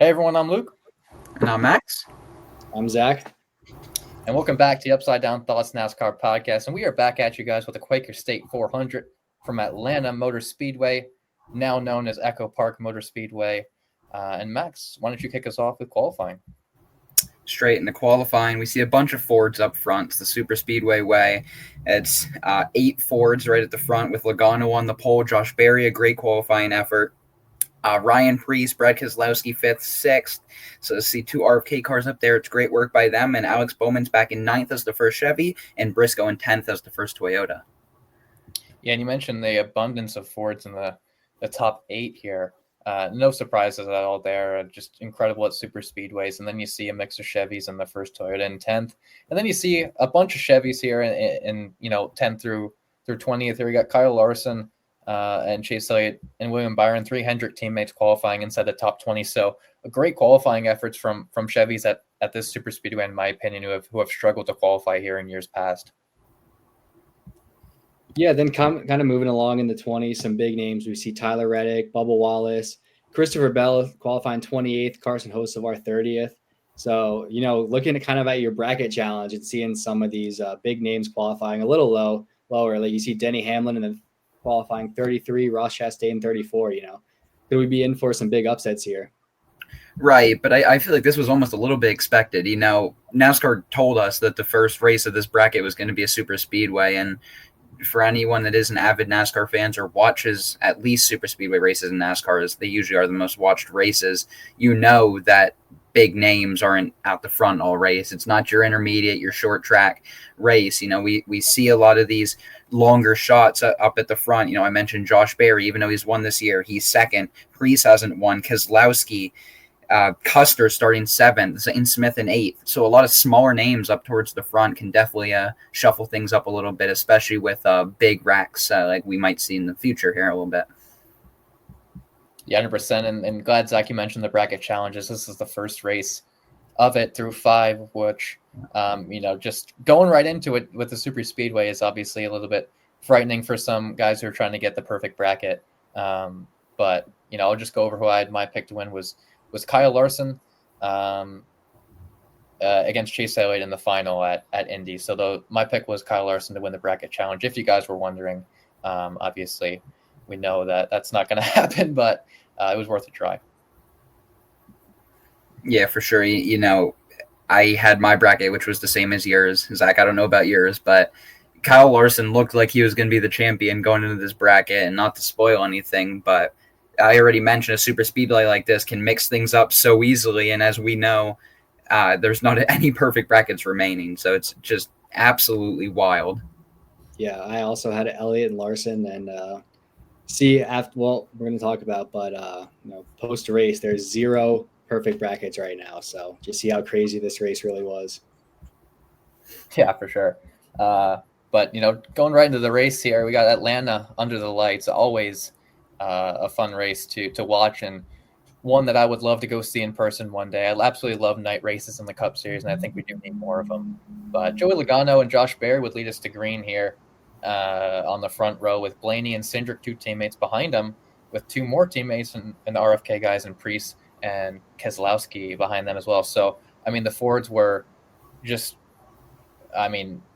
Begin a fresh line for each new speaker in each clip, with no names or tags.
Hey everyone, I'm Luke,
And I'm Max.
I'm Zach.
and welcome back to the Upside Down Thoughts NASCAR podcast. And we are back at you guys with the Quaker State 400 from Atlanta Motor Speedway, now known as Echo Park Motor Speedway. And Max, why don't you kick us off with qualifying?
Straight into qualifying, we see a bunch of Fords up front. It's the Super Speedway way. It's 8 Fords right at the front with Logano on the pole. Josh Berry, a great qualifying effort. Ryan Preece, Brad Keselowski, 5th, 6th. So to see 2 RFK cars up there, it's great work by them. And Alex Bowman's back in 9th as the first Chevy, and Briscoe in 10th as the first Toyota.
Yeah, and you mentioned the abundance of Fords in the top 8 here. No surprises at all there. Just incredible at super speedways. And then you see a mix of Chevys in the first Toyota in 10th. And then you see a bunch of Chevys here in 10th through 20th. Here we got Kyle Larson and Chase Elliott and William Byron, 3 Hendrick teammates qualifying inside the top 20. So a great qualifying efforts from Chevys at this super speedway, in my opinion, who have struggled to qualify here in years past.
Yeah, then kind of moving along in the 20s, some big names. We see Tyler Reddick, Bubba Wallace, Christopher Bell qualifying 28th, Carson Hocevar 30th. So, looking at kind of at your bracket challenge and seeing some of these big names qualifying a little lower. Like you see Denny Hamlin and then qualifying 33, Ross Chastain 34, Could we be in for some big upsets here?
Right, but I feel like this was almost a little bit expected. NASCAR told us that the first race of this bracket was going to be a super speedway, and for anyone that is an avid NASCAR fans or watches at least super speedway races in NASCAR, as they usually are the most watched races, that big names aren't out the front all race. It's not your intermediate, your short track race. We see a lot of these longer shots up at the front. I mentioned Josh Berry, even though he's won this year, he's second. Preece hasn't won. Keselowski, Custer starting 7th, Zane Smith in 8th. So a lot of smaller names up towards the front can definitely shuffle things up a little bit, especially with big racks like we might see in the future here a little bit.
Yeah, 100%. And glad, Zach, you mentioned the bracket challenges. This is the first race of it through 5, which, just going right into it with the super speedway is obviously a little bit frightening for some guys who are trying to get the perfect bracket. But, I'll just go over who I had my pick to win was Kyle Larson against Chase Elliott in the final at Indy. So my pick was Kyle Larson to win the bracket challenge. If you guys were wondering, obviously we know that that's not going to happen, but it was worth a try.
Yeah, for sure. I had my bracket, which was the same as yours. Zach, I don't know about yours, but Kyle Larson looked like he was going to be the champion going into this bracket, and not to spoil anything, but I already mentioned a super speedway like this can mix things up so easily. And as we know, there's not any perfect brackets remaining. So it's just absolutely wild.
Yeah, I also had Elliott and Larson. And we're going to talk about, but post race, there's 0 perfect brackets right now. So just see how crazy this race really was.
Yeah, for sure. But, going right into the race here, we got Atlanta under the lights, always a fun race to watch, and one that I would love to go see in person one day. I absolutely love night races in the Cup Series, and I think we do need more of them. But Joey Logano and Josh Berry would lead us to green here on the front row, with Blaney and Cindric, 2 teammates behind them, with 2 more teammates and the RFK guys and Preece and Keselowski behind them as well. So, the Fords were just,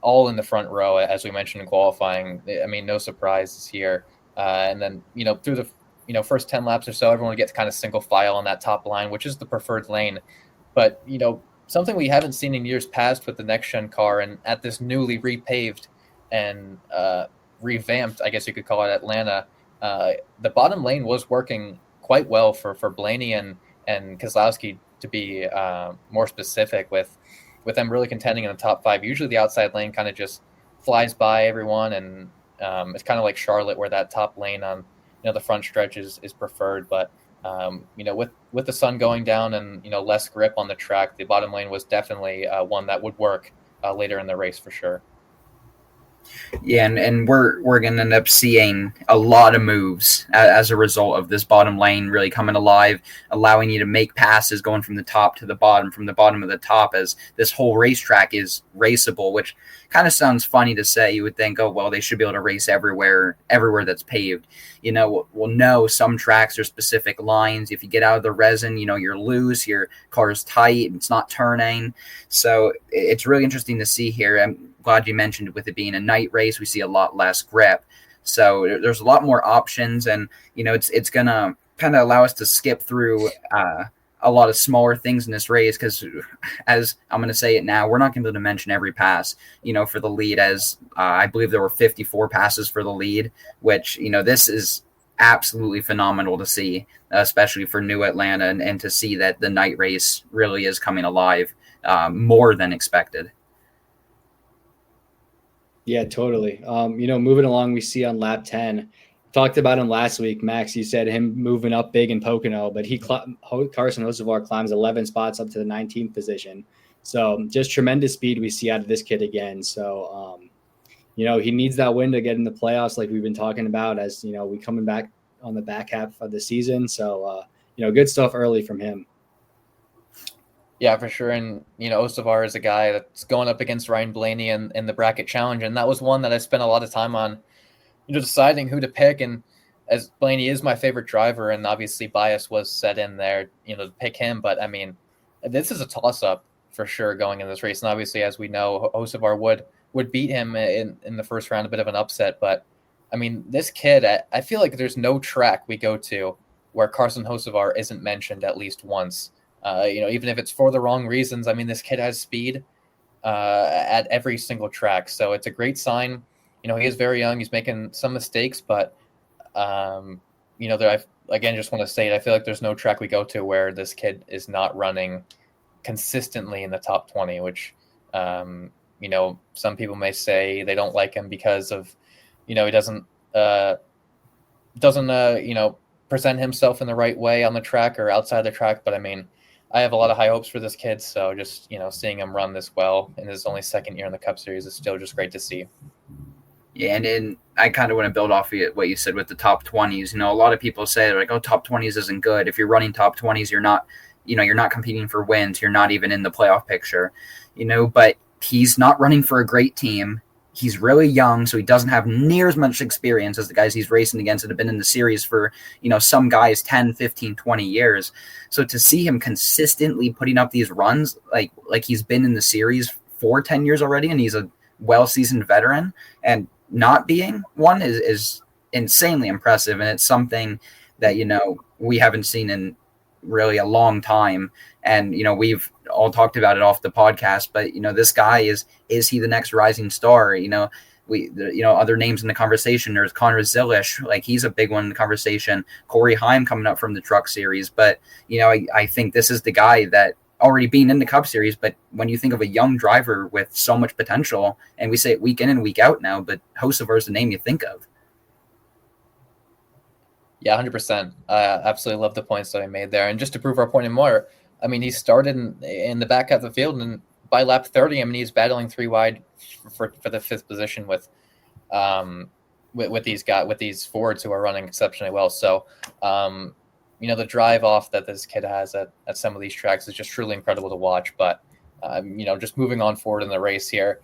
all in the front row, as we mentioned in qualifying. No surprises here. And then, through the first 10 laps or so, everyone gets kind of single file on that top line, which is the preferred lane. But, something we haven't seen in years past with the next-gen car, and at this newly repaved and revamped, I guess you could call it, Atlanta, the bottom lane was working quite well for Blaney and Keselowski, to be more specific, with them really contending in the top 5. Usually the outside lane kind of just flies by everyone, and it's kind of like Charlotte, where that top lane on the front stretch is preferred. But with the sun going down and less grip on the track, the bottom lane was definitely one that would work later in the race for sure.
Yeah, and we're going to end up seeing a lot of moves as a result of this bottom lane really coming alive, allowing you to make passes going from the top to the bottom, from the bottom of the top, as this whole racetrack is raceable, which kind of sounds funny to say. You would think, oh, well, they should be able to race everywhere that's paved. Well, no, some tracks are specific lines. If you get out of the resin, you're loose, your car's tight, it's not turning. So it's really interesting to see here. I'm glad you mentioned with it being a night race, we see a lot less grip. So there's a lot more options, and it's gonna kind of allow us to skip through a lot of smaller things in this race, because as I'm going to say it now, we're not going to be able to mention every pass, for the lead, as I believe there were 54 passes for the lead, which, this is absolutely phenomenal to see, especially for New Atlanta, and to see that the night race really is coming alive more than expected.
Yeah, totally. Moving along, we see on lap 10, talked about him last week. Max, you said him moving up big in Pocono, but Carson Hocevar climbs 11 spots up to the 19th position. So just tremendous speed we see out of this kid again. So, he needs that win to get in the playoffs, like we've been talking about, as, we coming back on the back half of the season. So, good stuff early from him.
Yeah, for sure. And, Osavar is a guy that's going up against Ryan Blaney in the bracket challenge. And that was one that I spent a lot of time on, deciding who to pick. And as Blaney is my favorite driver, and obviously bias was set in there, to pick him. But I mean, this is a toss up for sure going in this race. And obviously, as we know, Osavar would beat him in the first round, a bit of an upset. But I mean, this kid, I feel like there's no track we go to where Carson Hocevar isn't mentioned at least once. Even if it's for the wrong reasons. I mean, this kid has speed at every single track. So it's a great sign. He is very young. He's making some mistakes, but, I again just want to say it. I feel like there's no track we go to where this kid is not running consistently in the top 20, which, some people may say they don't like him because of, he doesn't present himself in the right way on the track or outside the track. But I mean, I have a lot of high hopes for this kid. So just, seeing him run this well in his only second year in the Cup Series is still just great to see.
Yeah, and I kind of want to build off of what you said with the top 20s. A lot of people say, like, oh, top 20s isn't good. If you're running top 20s, you're not competing for wins. You're not even in the playoff picture, but he's not running for a great team. He's really young, so he doesn't have near as much experience as the guys he's racing against that have been in the series for, some guys 10, 15, 20 years. So to see him consistently putting up these runs, like he's been in the series for 10 years already, and he's a well-seasoned veteran, and not being one is insanely impressive. And it's something that, we haven't seen in really a long time. And, we've all talked about it off the podcast, but, this guy is he the next rising star? Other names in the conversation, there's Connor Zilish, like he's a big one in the conversation, Corey Heim coming up from the truck series. But, I think this is the guy that already being in the Cup Series, but when you think of a young driver with so much potential, and we say it week in and week out now, but Hocevar is the name you think of.
Yeah, 100%. Absolutely love the points that I made there. And just to prove our point more, I mean, he started in the back half of the field, and by lap 30, I mean, he's battling three wide for the fifth position with these forwards who are running exceptionally well. So, the drive off that this kid has at some of these tracks is just truly incredible to watch. But, just moving on forward in the race here,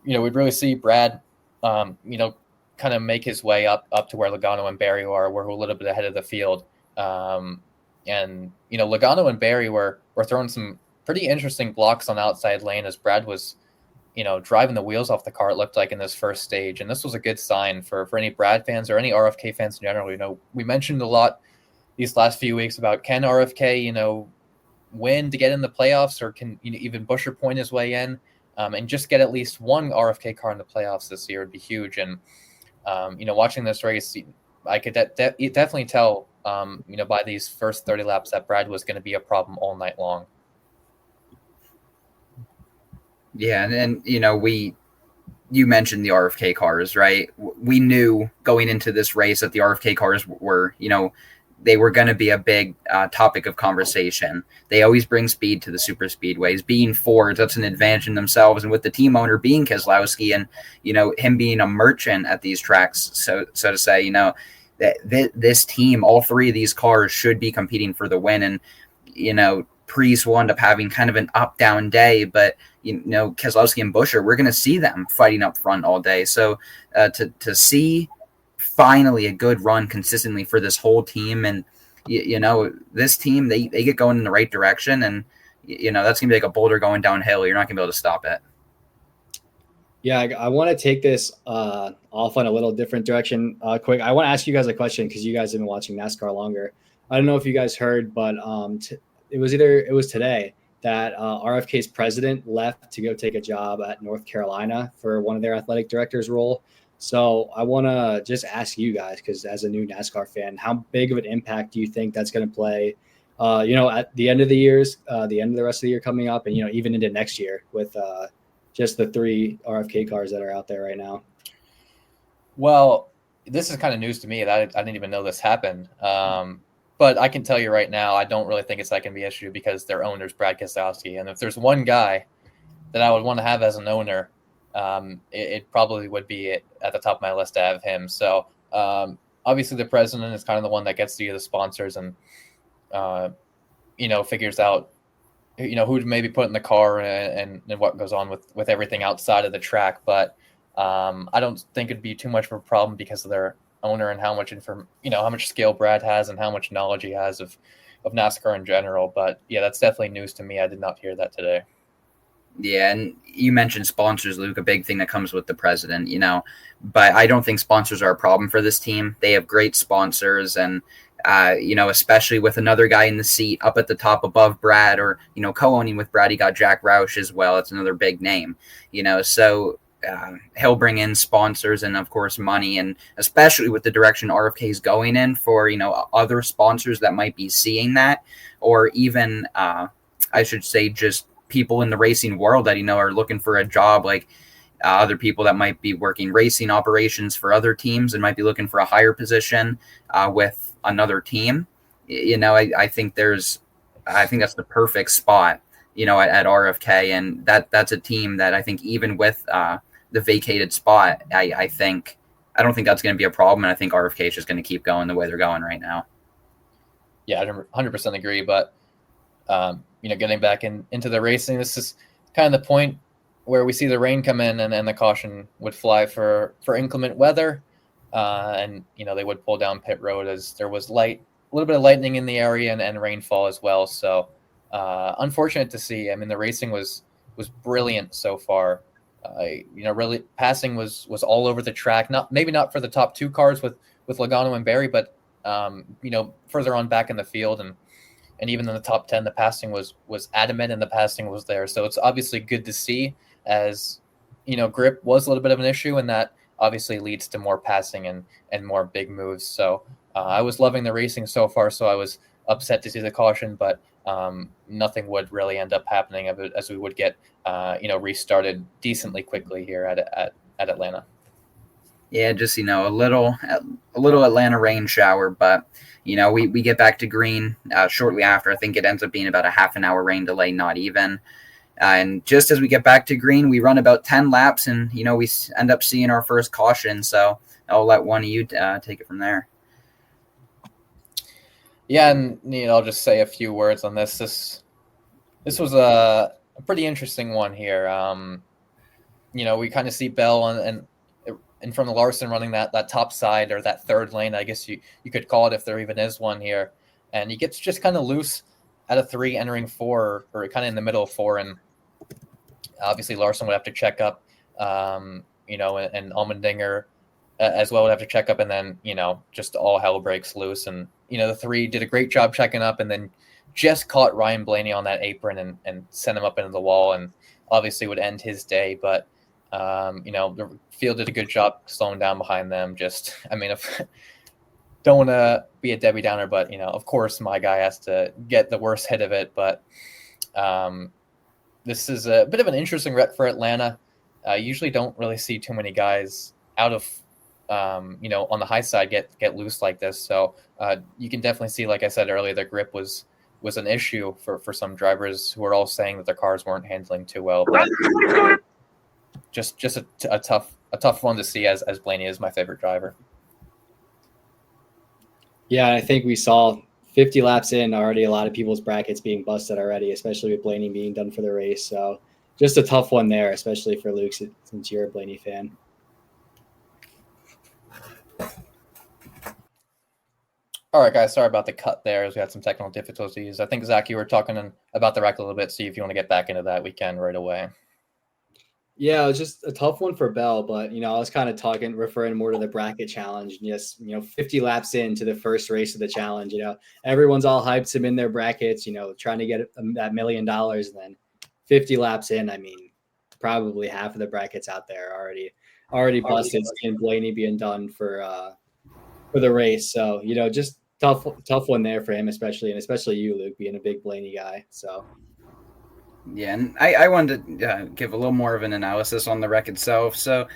we'd really see Brad, kind of make his way up to where Logano and Barry are. We're a little bit ahead of the field. Logano and Barry were throwing some pretty interesting blocks on the outside lane as Brad was, driving the wheels off the car, it looked like, in this first stage. And this was a good sign for any Brad fans or any RFK fans in general. We mentioned a lot these last few weeks about, can RFK, win to get in the playoffs, or can even Buescher point his way in, and just get at least one RFK car in the playoffs this year would be huge. And, watching this race, I could definitely tell, by these first 30 laps that Brad was going to be a problem all night long.
Yeah, and you mentioned the RFK cars, right? We knew going into this race that the RFK cars were, they were going to be a big topic of conversation. They always bring speed to the super speedways. Being Fords, that's an advantage in themselves, and with the team owner being Keselowski, and him being a merchant at these tracks, so to say, that this team, all three of these cars should be competing for the win. And Priest will end up having kind of an up down day, but Keselowski and Buescher, we're going to see them fighting up front all day. So to see finally a good run consistently for this whole team, and this team, they get going in the right direction, and that's gonna be like a boulder going downhill. You're not gonna be able to stop it.
Yeah, I want to take this off on a little different direction quick. I want to ask you guys a question because you guys have been watching NASCAR longer. I don't know if you guys heard, but it was today that RFK's president left to go take a job at North Carolina for one of their athletic directors role. So I want to just ask you guys, because as a new NASCAR fan, how big of an impact do you think that's going to play, at the end of the years, the end of the rest of the year coming up, and, even into next year with just the 3 RFK cars that are out there right now?
Well, this is kind of news to me. That I didn't even know this happened. But I can tell you right now, I don't really think it's that going to be an issue because their owner's Brad Keselowski. And if there's one guy that I would want to have as an owner, it probably would be at the top of my list to have him. So obviously the president is kind of the one that gets to the sponsors and, figures out, who to maybe put in the car and what goes on with everything outside of the track. But I don't think it'd be too much of a problem because of their owner and how much how much skill Brad has and how much knowledge he has of NASCAR in general. But yeah, that's definitely news to me. I did not hear that today.
Yeah, and you mentioned sponsors, Luke, a big thing that comes with the president, but I don't think sponsors are a problem for this team. They have great sponsors, and, especially with another guy in the seat up at the top above Brad, or, co-owning with Brad, he got Jack Roush as well. It's another big name, so he'll bring in sponsors and, of course, money, and especially with the direction RFK is going in for, other sponsors that might be seeing that, or even, I should say, just people in the racing world that are looking for a job, like other people that might be working racing operations for other teams and might be looking for a higher position with another team. I think that's the perfect spot at RFK, and that's a team that I think even with the vacated spot, I don't think that's going to be a problem, and I think RFK is just going to keep going the way they're going right now.
Yeah, I 100% agree, but getting back into the racing, this is kind of the point where we see the rain come in and the caution would fly for inclement weather. And they would pull down pit road as there was a little bit of lightning in the area and rainfall as well. So unfortunate to see. I mean, the racing was brilliant so far. Really passing was all over the track. Maybe not for the top 2 cars with Logano and Berry, but further on back in the field and even in the top 10, the passing was adamant and the passing was there. So it's obviously good to see, as grip was a little bit of an issue, and that obviously leads to more passing and more big moves. So I was loving the racing so far. So I was upset to see the caution, but nothing would really end up happening of it, as we would get restarted decently quickly here at Atlanta.
Yeah, just a little Atlanta rain shower, but we get back to green shortly after. I think it ends up being about a half an hour rain delay, not even. And just as we get back to green, we run about 10 laps, and we end up seeing our first caution. So I'll let one of you take it from there.
Yeah, and I'll just say a few words on this. This was a pretty interesting one here. We kind of see Bell and from the Larson running that top side, or that third lane, I guess you could call it, if there even is one here. And he gets just kind of loose at a 3 entering 4, or kind of in the middle of 4. And obviously Larson would have to check up, and Allmendinger as well would have to check up. And then, just all hell breaks loose. And, the 3 did a great job checking up, and then just caught Ryan Blaney on that apron and sent him up into the wall, and obviously would end his day. But the field did a good job slowing down behind them. Don't want to be a Debbie Downer, but of course my guy has to get the worst hit of it. But this is a bit of an interesting rep for Atlanta. I usually don't really see too many guys out of on the high side get loose like this. So you can definitely see, like I said earlier, the grip was an issue for some drivers who were all saying that their cars weren't handling too well. But just a tough one to see, as Blaney is my favorite driver.
Yeah, I think we saw 50 laps in already, a lot of people's brackets being busted already, especially with Blaney being done for the race. So just a tough one there, especially for Luke, since you're a Blaney fan.
All right, guys, sorry about the cut there, as we had some technical difficulties. I think, Zach, you were talking about the wreck a little bit, so if you want to get back into that, we can right away.
Yeah, it was just a tough one for Bell, but I was kind of referring more to the bracket challenge. Yes, 50 laps into the first race of the challenge, everyone's all hyped him in their brackets, trying to get that $1 million, and then 50 laps in, I mean, probably half of the brackets out there already busted, seeing Blaney being done for the race. So, just tough one there for him, especially you, Luke, being a big Blaney guy. So.
Yeah, and I wanted to give a little more of an analysis on the wreck itself. So,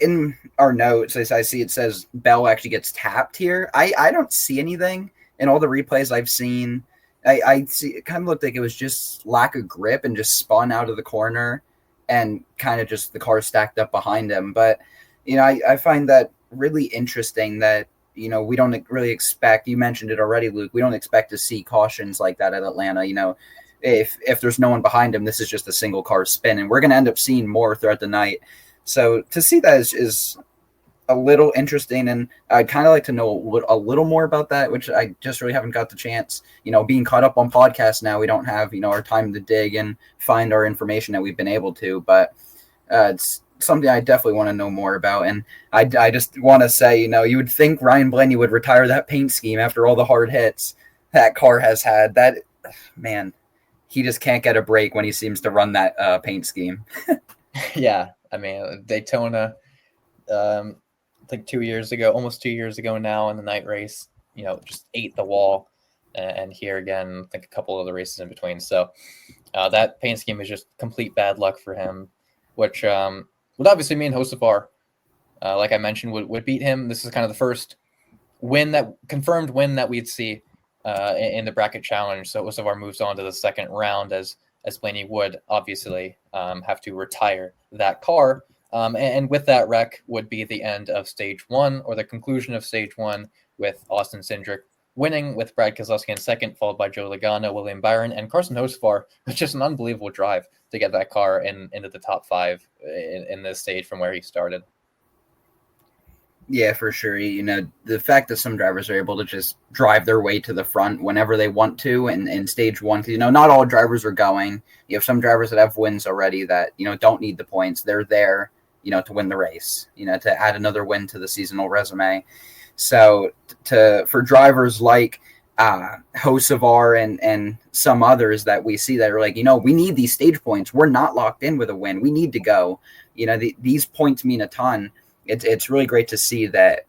in our notes, as I see, it says Bell actually gets tapped here. I don't see anything in all the replays I've seen. I see it kind of looked like it was just lack of grip and just spun out of the corner, and kind of just the car stacked up behind him. But I find that really interesting that we don't really expect. You mentioned it already, Luke. We don't expect to see cautions like that at Atlanta. If there's no one behind him, this is just a single car spin, and we're going to end up seeing more throughout the night. So to see that is a little interesting, and I'd kind of like to know a little more about that, which I just really haven't got the chance. Being caught up on podcasts now, we don't have our time to dig and find our information that we've been able to, but it's something I definitely want to know more about. And I just want to say, you would think Ryan Blaney would retire that paint scheme after all the hard hits that car has had. That, man, he just can't get a break when he seems to run that paint scheme.
Yeah, I mean, Daytona, I think 2 years ago, almost 2 years ago now, in the night race, just ate the wall. And here again, I think a couple of the races in between. So that paint scheme is just complete bad luck for him, which would obviously mean Hocevar, like I mentioned, would beat him. This is kind of the first confirmed win that we'd see in the bracket challenge. So Hocevar moves on to the second round, as Blaney would obviously have to retire that car. And with that wreck would be the end of stage one, or the conclusion of stage one, with Austin Cindric winning, with Brad Keselowski in second, followed by Joe Logano, William Byron, and Carson Hocevar, with just an unbelievable drive to get that car into the top five in this stage from where he started.
Yeah, for sure. The fact that some drivers are able to just drive their way to the front whenever they want to in stage one, because, not all drivers are going. You have some drivers that have wins already that, don't need the points. They're there, to win the race, to add another win to the seasonal resume. So for drivers like Hocevar and some others that we see that are like, we need these stage points. We're not locked in with a win. We need to go. These points mean a ton. It's really great to see that,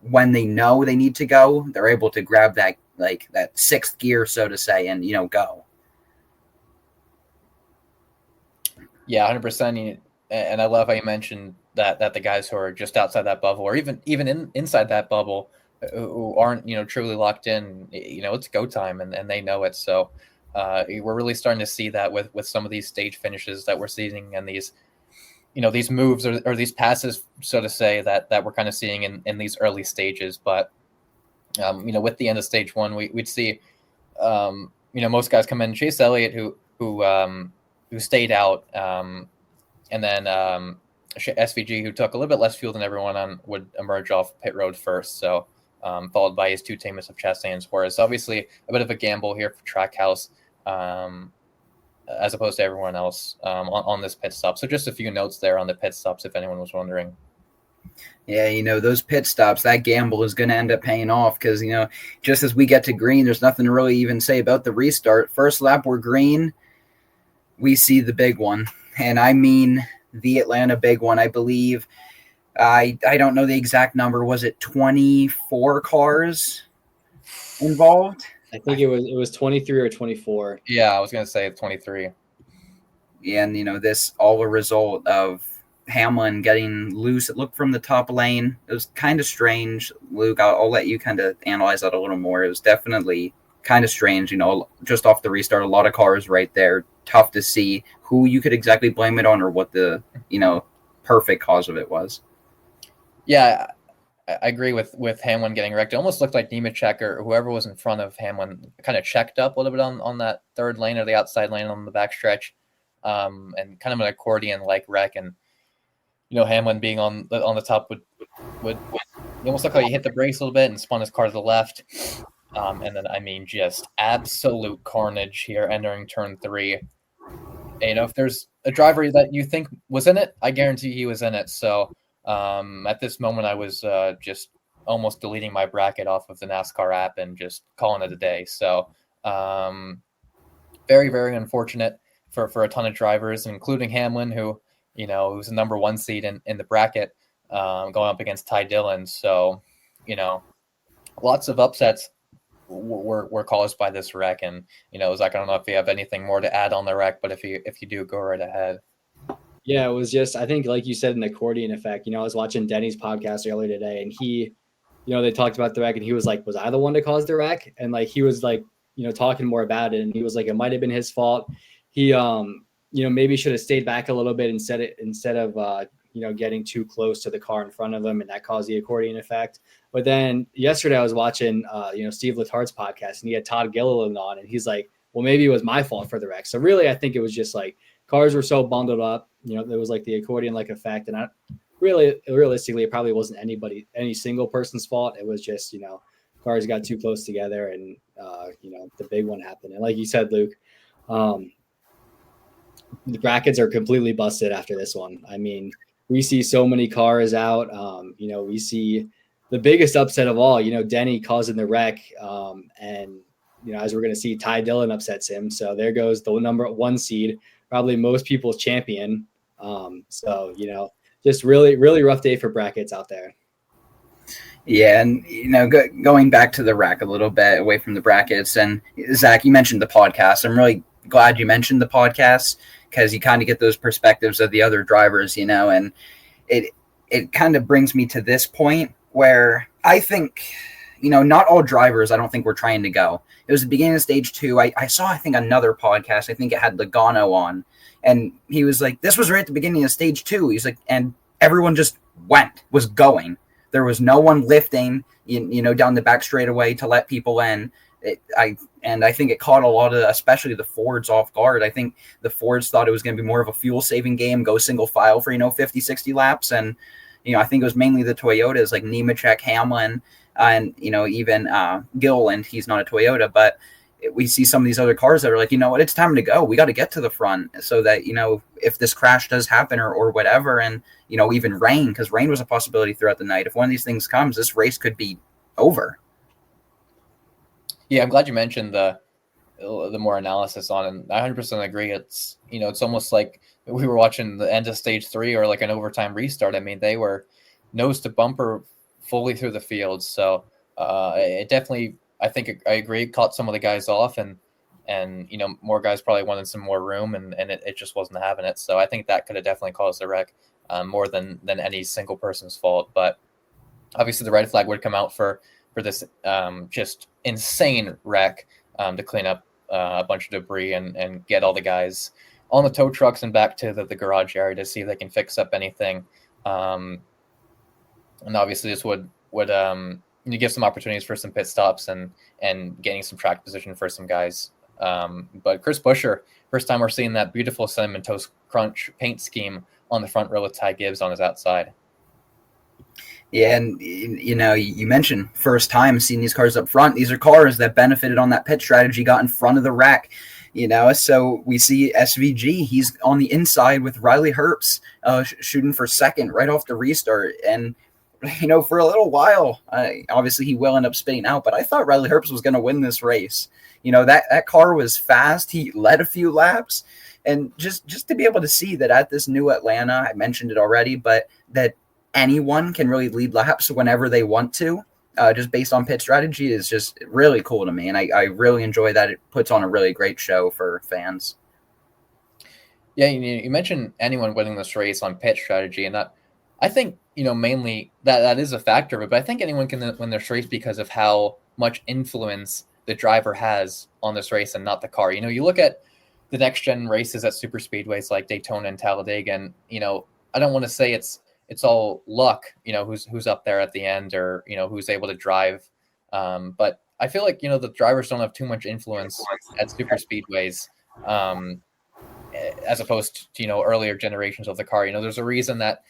when they know they need to go, they're able to grab that sixth gear, so to say, and, go.
Yeah, 100%. And I love how you mentioned that the guys who are just outside that bubble, or even inside that bubble, who aren't, truly locked in, it's go time, and they know it. So we're really starting to see that with some of these stage finishes that we're seeing, and these these moves or these passes, so to say, that we're kind of seeing in these early stages. But, with the end of stage one, we'd see, most guys come in. Chase Elliott, who stayed out, and then SVG, who took a little bit less fuel than everyone on, would emerge off pit road first. So followed by his two teammates of Chastain and Suarez. Obviously, a bit of a gamble here for Trackhouse, as opposed to everyone else on this pit stop. So just a few notes there on the pit stops, if anyone was wondering.
Yeah, those pit stops, that gamble is going to end up paying off because, just as we get to green, there's nothing to really even say about the restart. First lap, we're green. We see the big one. And I mean the Atlanta big one, I believe. I don't know the exact number. Was it 24 cars involved?
I think it was 23 or 24.
Yeah, I was going to say 23.
And, this all a result of Hamlin getting loose. It looked from the top lane. It was kind of strange. Luke, I'll let you kind of analyze that a little more. It was definitely kind of strange, just off the restart, a lot of cars right there. Tough to see who you could exactly blame it on or what the, perfect cause of it was.
Yeah, I agree with Hamlin getting wrecked. It almost looked like Nemechek or whoever was in front of Hamlin kind of checked up a little bit on that third lane or the outside lane on the backstretch, and kind of an accordion-like wreck. And Hamlin being on the top would almost look like he hit the brakes a little bit and spun his car to the left. And then just absolute carnage here entering turn 3. And, if there's a driver that you think was in it, I guarantee he was in it. So at this moment, I was just almost deleting my bracket off of the NASCAR app and just calling it a day. So very, very unfortunate for a ton of drivers, including Hamlin, who who's the number 1 seed in the bracket, going up against Ty Dillon. So lots of upsets were caused by this wreck. And Zach, I don't know if you have anything more to add on the wreck, but if you do, go right ahead.
Yeah, it was just, I think, like you said, an accordion effect. I was watching Denny's podcast earlier today, and he, they talked about the wreck, and he was like, was I the one to cause the wreck? And like, he was like, talking more about it, and he was like, it might have been his fault. He, maybe should have stayed back a little bit instead of getting too close to the car in front of him, and that caused the accordion effect. But then yesterday I was watching, Steve Letard's podcast, and he had Todd Gilliland on, and he's like, well, maybe it was my fault for the wreck. So really, I think it was just like cars were so bundled up, there was like the accordion-like effect. And realistically, it probably wasn't any single person's fault. It was just, cars got too close together, and, the big one happened. And like you said, Luke, the brackets are completely busted after this one. I mean, we see so many cars out. We see the biggest upset of all, Denny causing the wreck. And, as we're going to see, Ty Dillon upsets him. So there goes the number 1 seed, probably most people's champion. Just really, really rough day for brackets out there.
Yeah, and going back to the wreck a little bit, away from the brackets, and Zach, you mentioned the podcast. I'm really glad you mentioned the podcast, because you kind of get those perspectives of the other drivers, and it kind of brings me to this point where I think, not all drivers, I don't think, were trying to go. It was the beginning of stage 2. I saw, I think, another podcast. I think it had Logano on, and he was like, this was right at the beginning of stage 2. He's like, and everyone just was going. There was no one lifting, down the back straightaway to let people in. I think it caught a lot of, especially the Fords, off guard. I think the Fords thought it was going to be more of a fuel-saving game, go single file for, 50, 60 laps. And, I think it was mainly the Toyotas like Nemechek, Hamlin, and, even Gilliland. He's not a Toyota, but we see some of these other cars that are like, it's time to go. We got to get to the front so that, if this crash does happen or whatever, and, even rain, because rain was a possibility throughout the night. If one of these things comes, this race could be over.
Yeah, I'm glad you mentioned the more analysis on it. And I 100% agree. It's it's almost like we were watching the end of stage 3 or like an overtime restart. I mean, they were nose to bumper fully through the field. So it definitely, I think I agree, caught some of the guys off, and more guys probably wanted some more room, and it just wasn't having it. So I think that could have definitely caused the wreck, more than any single person's fault. But obviously the red flag would come out for this just insane wreck, to clean up a bunch of debris and get all the guys on the tow trucks and back to the garage area to see if they can fix up anything. And obviously this would give some opportunities for some pit stops and gaining some track position for some guys. But Chris Buescher, first time we're seeing that beautiful Cinnamon Toast Crunch paint scheme on the front row with Ty Gibbs on his outside.
Yeah, and you mentioned first time seeing these cars up front. These are cars that benefited on that pit strategy, got in front of the wreck. So we see SVG. He's on the inside with Riley Herbst, shooting for second right off the restart. And for a little while, obviously he will end up spinning out. But I thought Riley Herbst was going to win this race. That car was fast. He led a few laps. And just to be able to see that at this new Atlanta, I mentioned it already, but that anyone can really lead laps whenever they want to, just based on pit strategy, is just really cool to me. And I really enjoy that. It puts on a really great show for fans.
Yeah, you mentioned anyone winning this race on pit strategy, and that I think mainly that is a factor of it. But I think anyone can win this race because of how much influence the driver has on this race and not the car. You look at the next gen races at super speedways like Daytona and Talladega, and I don't want to say it's all luck. Who's up there at the end, or who's able to drive. But I feel like the drivers don't have too much influence at super speedways. As opposed to earlier generations of the car. There's a reason that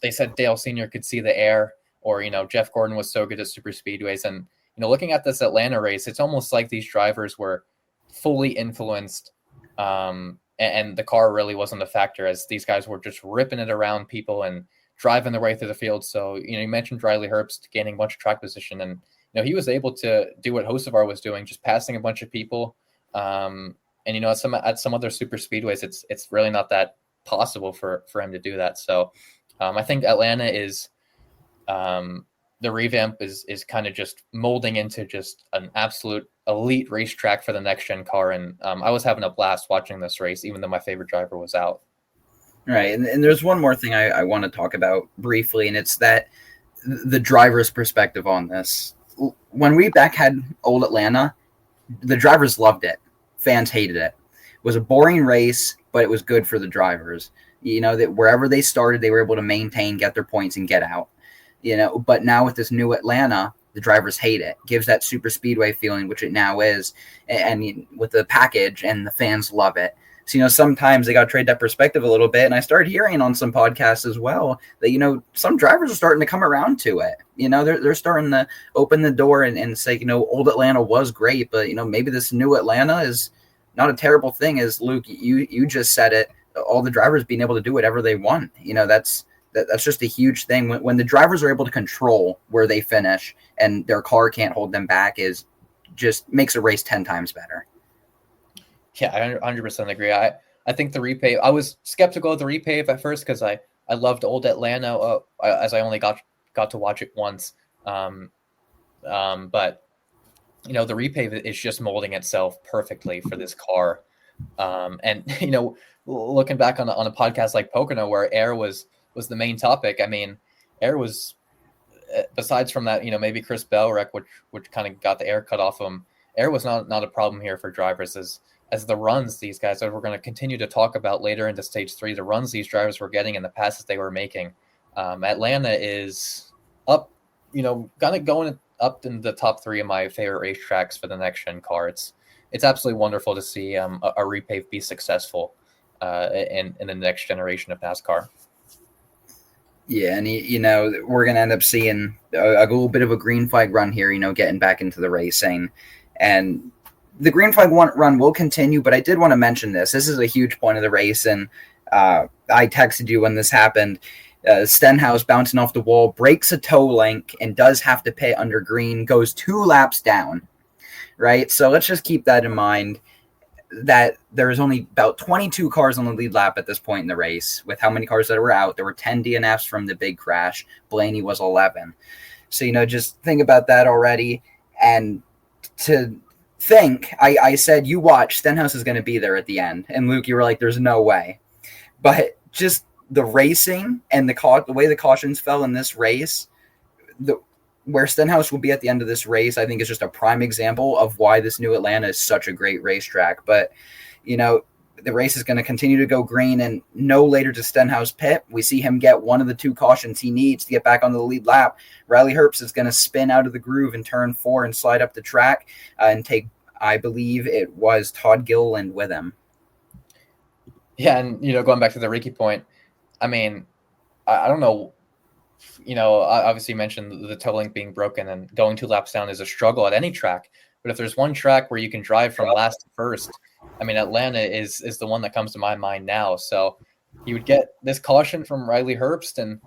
they said Dale Sr. could see the air, or Jeff Gordon was so good at super speedways. And looking at this Atlanta race, it's almost like these drivers were fully influenced, and the car really wasn't a factor, as these guys were just ripping it around people and driving their way through the field. So you mentioned Riley Herbst gaining a bunch of track position, and he was able to do what Hocevar was doing, just passing a bunch of people. And at some other super speedways, it's really not that possible for him to do that. So I think Atlanta is the revamp is kind of just molding into just an absolute elite racetrack for the next gen car. And I was having a blast watching this race, even though my favorite driver was out.
Right, and there's one more thing I want to talk about briefly, and it's that the driver's perspective on this. When we back had old Atlanta, the drivers loved it. Fans hated it. It was a boring race, but it was good for the drivers. That wherever they started, they were able to maintain, get their points, and get out. But now with this new Atlanta, the drivers hate it. Gives that super speedway feeling, which it now is, and with the package, and the fans love it. So, sometimes they got to trade that perspective a little bit. And I started hearing on some podcasts as well that, some drivers are starting to come around to it. They're starting to open the door and say, old Atlanta was great, but, maybe this new Atlanta is not a terrible thing. As Luke, you just said it, all the drivers being able to do whatever they want. That's just a huge thing. When the drivers are able to control where they finish and their car can't hold them back, is just makes a race 10 times better.
Yeah, I 100% agree. I think the repave, I was skeptical of the repave at first because I loved old Atlanta as I only got to watch it once. But the repave is just molding itself perfectly for this car. And looking back on a podcast like Pocono, where air was the main topic, I mean, air was, besides from that, maybe Chris Bell wreck, which kind of got the air cut off him, air was not a problem here for drivers. As the runs these guys, that we're going to continue to talk about later into stage 3, the runs these drivers were getting and the passes they were making. Atlanta is up, kind of going up in the top 3 of my favorite racetracks for the next gen car. It's absolutely wonderful to see a repave be successful in the next generation of NASCAR.
Yeah, and we're going to end up seeing a little bit of a green flag run here, getting back into the racing. And the green flag run will continue, but I did want to mention this. This is a huge point of the race, and I texted you when this happened. Stenhouse bouncing off the wall, breaks a toe link, and does have to pit under green, goes 2 laps down, right? So let's just keep that in mind, that there is only about 22 cars on the lead lap at this point in the race. With how many cars that were out, there were 10 DNFs from the big crash. Blaney was 11. So, just think about that already. And to think, I said, you watch, Stenhouse is going to be there at the end. And Luke, you were like, there's no way. But just the racing and the way the cautions fell in this race, where Stenhouse will be at the end of this race, I think is just a prime example of why this new Atlanta is such a great racetrack. But, the race is going to continue to go green, and no later to Stenhouse pit. We see him get one of the 2 cautions he needs to get back on the lead lap. Riley Herbst is going to spin out of the groove in turn 4 and slide up the track and take, I believe it was Todd Gilliland with him.
Yeah, and, going back to the Ricky point, I mean, I don't know, obviously you mentioned the toe link being broken, and going 2 laps down is a struggle at any track. But if there's one track where you can drive from last to first, I mean, Atlanta is the one that comes to my mind now. So you would get this caution from Riley Herbst, and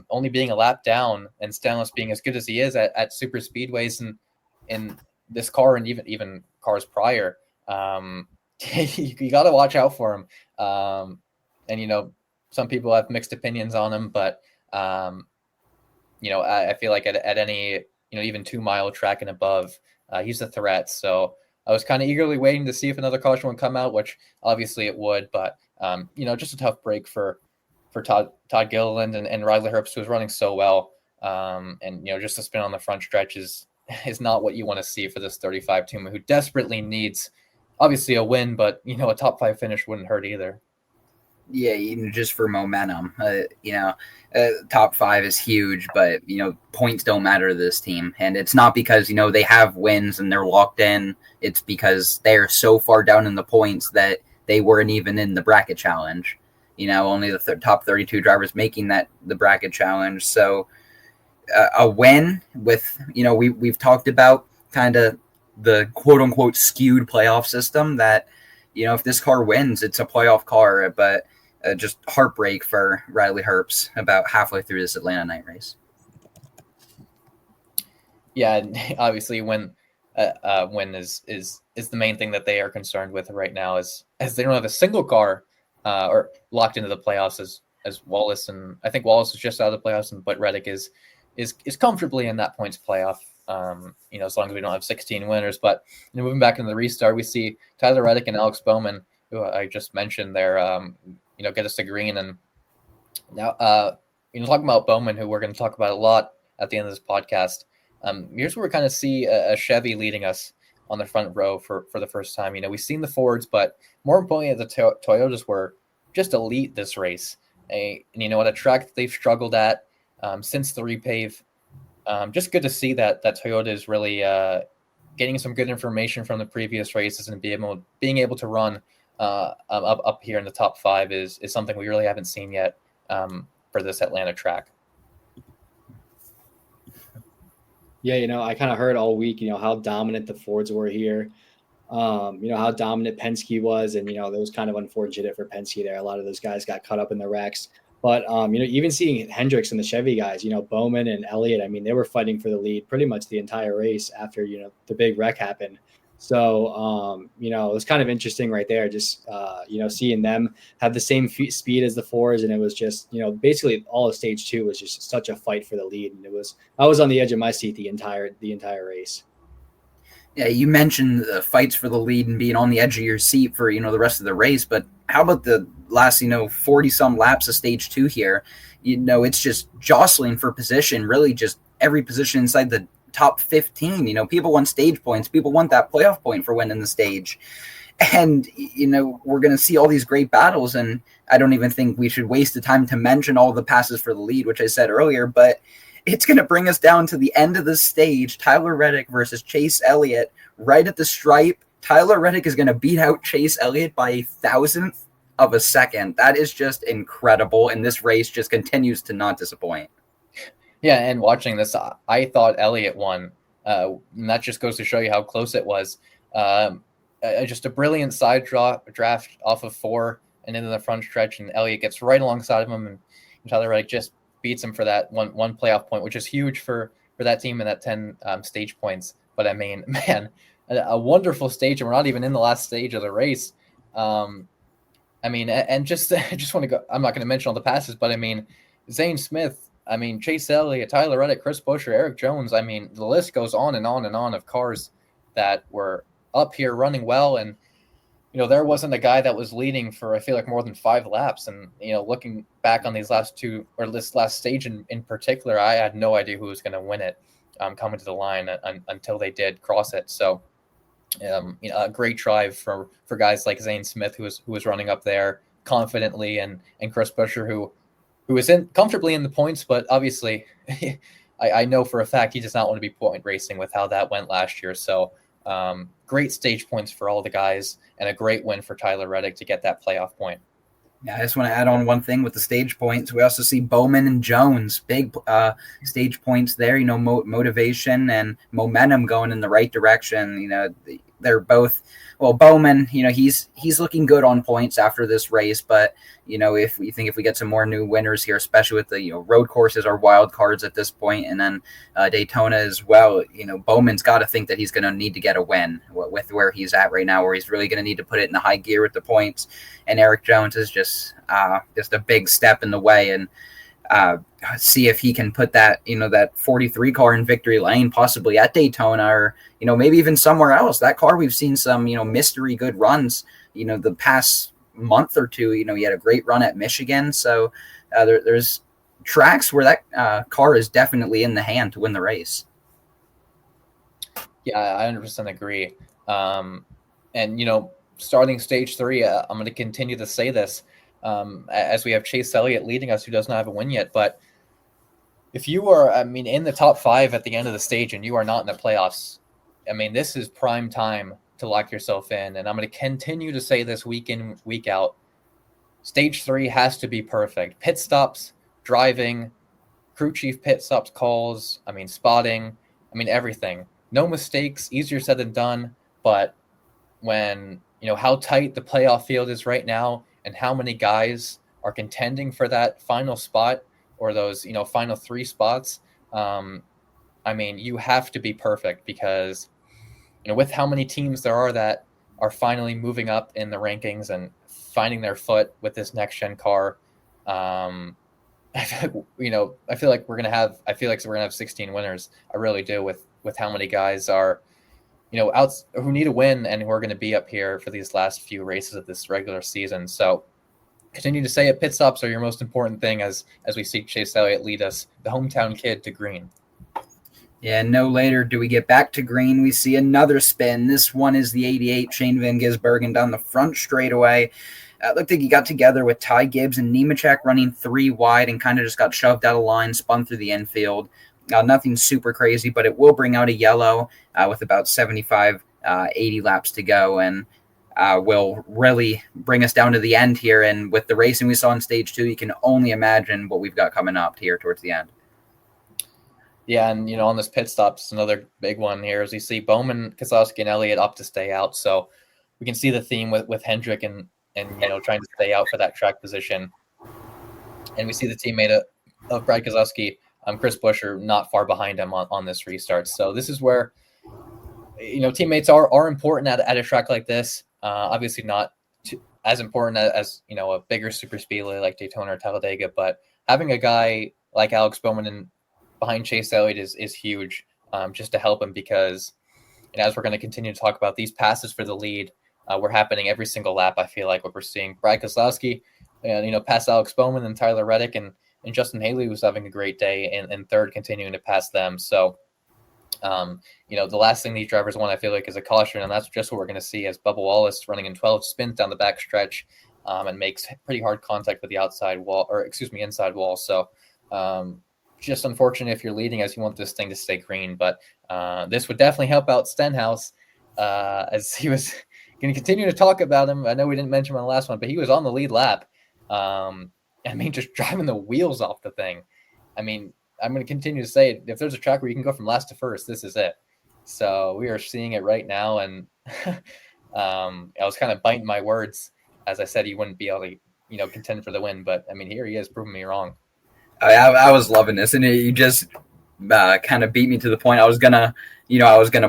only being a lap down, and Stenhouse being as good as he is at super speedways and in this car, and even cars prior, you got to watch out for him. And some people have mixed opinions on him, but I feel like at any even 2 mile track and above, he's a threat. So I was kind of eagerly waiting to see if another caution would come out, which obviously it would. But Just a tough break for Todd Gilliland and Riley Herbst, who was running so well. Just to spin on the front stretch is not what you want to see for this 35 team who desperately needs obviously a win, but a top 5 finish wouldn't hurt either.
Yeah, just for momentum, top 5 is huge, but points don't matter to this team, and it's not because they have wins and they're locked in. It's because they're so far down in the points that they weren't even in the bracket challenge. Only the top 32 drivers making the bracket challenge. So a win with we've talked about kind of the quote unquote skewed playoff system that if this car wins, it's a playoff car, but just heartbreak for Riley Herbst about halfway through this Atlanta night race.
Yeah, obviously win is the main thing that they are concerned with right now, as they don't have a single car or locked into the playoffs as Wallace, and I think Wallace is just out of the playoffs, but Reddick is comfortably in that points playoff. As long as we don't have 16 winners. But moving back into the restart, we see Tyler Reddick and Alex Bowman, who I just mentioned there, get us to green. And now, talking about Bowman, who we're going to talk about a lot at the end of this podcast. Here's where we kind of see a Chevy leading us on the front row for the first time. We've seen the Fords, but more importantly, the Toyotas were just elite this race. At a track that they've struggled at since the repave. Just good to see that Toyota is really getting some good information from the previous races and being able to run up here in the top 5 is something we really haven't seen yet for this Atlanta track.
Yeah, I kind of heard all week, how dominant the Fords were here. How dominant Penske was, and that was kind of unfortunate for Penske there. A lot of those guys got caught up in the wrecks. But, even seeing Hendricks and the Chevy guys, Bowman and Elliott, they were fighting for the lead pretty much the entire race after, the big wreck happened. So, it was kind of interesting right there, just, seeing them have the same speed as the Fords. And it was just, basically all of stage 2 was just such a fight for the lead. And I was on the edge of my seat the entire race.
Yeah, you mentioned the fights for the lead and being on the edge of your seat for, the rest of the race. But how about the last, 40-some laps of stage 2 here? It's just jostling for position, really just every position inside the top 15. People want stage points. People want that playoff point for winning the stage. And, we're going to see all these great battles. And I don't even think we should waste the time to mention all the passes for the lead, which I said earlier. But it's going to bring us down to the end of the stage. Tyler Reddick versus Chase Elliott right at the stripe. Tyler Reddick is going to beat out Chase Elliott by 1,000th of a second. That is just incredible. And this race just continues to not disappoint.
Yeah, and watching this, I thought Elliott won. And that just goes to show you how close it was. Just a brilliant side draft off of 4 and into the front stretch, and Elliott gets right alongside of him, and Tyler Reddick just beats him for that one playoff point, which is huge for that team and that 10 stage points. But man, a wonderful stage, and we're not even in the last stage of the race. And just I just want to go. I'm not going to mention all the passes, but Zane Smith, Chase Elliott, Tyler Reddick, Chris Buescher, Eric Jones. The list goes on and on and on of cars that were up here running well, and there wasn't a guy that was leading for, I feel like, more than 5 laps. And, looking back on these last 2 or this last stage in particular, I had no idea who was going to win it coming to the line until they did cross it. So, a great drive for guys like Zane Smith, who was running up there confidently, and Chris Buescher, who was comfortably in the points, but obviously I know for a fact he does not want to be point racing with how that went last year. So, great stage points for all the guys, and a great win for Tyler Reddick to get that playoff point.
Yeah, I just want to add on one thing with the stage points. We also see Bowman and Jones, big stage points there, motivation and momentum going in the right direction. They're both, well, Bowman, he's looking good on points after this race, but if we get some more new winners here, especially with the road courses are wild cards at this point, and then Daytona as well, Bowman's got to think that he's going to need to get a win with where he's at right now, where he's really going to need to put it in the high gear with the points. And Eric Jones is just a big step in the way, and see if he can put that, that 43 car in victory lane, possibly at Daytona, or, maybe even somewhere else. That car, we've seen some, mystery good runs, the past month or two. You know, he had a great run at Michigan. So there's tracks where that car is definitely in the hand to win the race.
Yeah, I 100% agree. And, starting stage 3, I'm going to continue to say this as we have Chase Elliott leading us, who does not have a win yet. But if you are, in the top 5 at the end of the stage and you are not in the playoffs, this is prime time to lock yourself in. And I'm going to continue to say this week in, week out. Stage 3 has to be perfect. Pit stops, driving, crew chief pit stops calls, spotting, everything. No mistakes, easier said than done. But when, how tight the playoff field is right now and how many guys are contending for that final spot or those, final 3 spots, you have to be perfect because, with how many teams there are that are finally moving up in the rankings and finding their foot with this next gen car, I feel like we're gonna have 16 winners. I really do with how many guys are, who need a win and who are going to be up here for these last few races of this regular season. So continue to say it. Pit stops are your most important thing as we see Chase Elliott lead us, the hometown kid, to green.
Yeah, no later do we get back to green. We see another spin. This one is the 88 Shane Van Gisbergen down the front straightaway. It looked like he got together with Ty Gibbs and Nemechek running 3 wide and kind of just got shoved out of line, spun through the infield. Nothing super crazy, but it will bring out a yellow with about 75, 80 laps to go, and will really bring us down to the end here. And with the racing we saw in stage 2, you can only imagine what we've got coming up here towards the end.
Yeah, and on this pit stop, it's another big one here as we see Bowman, Keselowski, and Elliott up to stay out. So we can see the theme with Hendrick and trying to stay out for that track position. And we see the teammate of Brad Keselowski, Chris Buescher, not far behind him on this restart. So this is where teammates are important at a track like this. Obviously not as important as a bigger super speedway like Daytona or Talladega, but having a guy like Alex Bowman and behind Chase Elliott is huge, just to help him because, as we're going to continue to talk about, these passes for the lead were happening every single lap. I feel like what we're seeing, Brad Keselowski, pass Alex Bowman and Tyler Reddick, and Justin Haley was having a great day and third, continuing to pass them. So, the last thing these drivers want, I feel like, is a caution, and that's just what we're going to see as Bubba Wallace running in 12 spins down the back stretch and makes pretty hard contact with the inside wall. So, just unfortunate if you're leading as you want this thing to stay green, but this would definitely help out Stenhouse as he was going to continue to talk about him. I know we didn't mention him on the last one, but he was on the lead lap. Just driving the wheels off the thing. I'm going to continue to say, if there's a track where you can go from last to first, this is it. So we are seeing it right now, and I was kind of biting my words as I said he wouldn't be able to, contend for the win. But here he is proving me wrong.
I was loving this, and you just kind of beat me to the point. I was gonna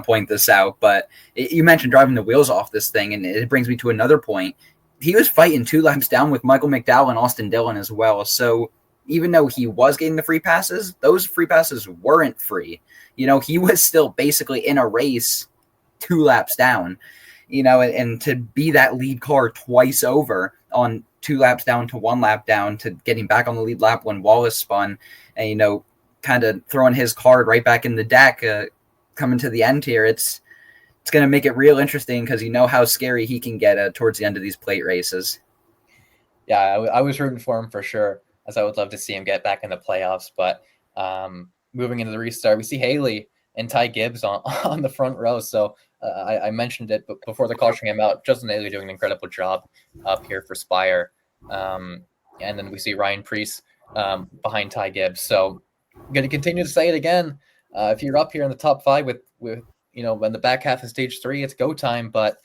point this out, but you mentioned driving the wheels off this thing, and it brings me to another point. He was fighting 2 laps down with Michael McDowell and Austin Dillon as well. So even though he was getting the free passes, those free passes weren't free. He was still basically in a race 2 laps down. And to be that lead car twice over on 2 laps down to 1 lap down to getting back on the lead lap when Wallace spun and, kind of throwing his card right back in the deck coming to the end here. It's going to make it real interesting because how scary he can get towards the end of these plate races.
Yeah, I was rooting for him for sure, as I would love to see him get back in the playoffs. But moving into the restart, we see Haley and Ty Gibbs on the front row. So I mentioned it, but before the caution came out, Justin Haley doing an incredible job up here for Spire. And then we see Ryan Preece behind Ty Gibbs. So I'm going to continue to say it again. If you're up here in the top 5 with in the back half of stage 3, it's go time. But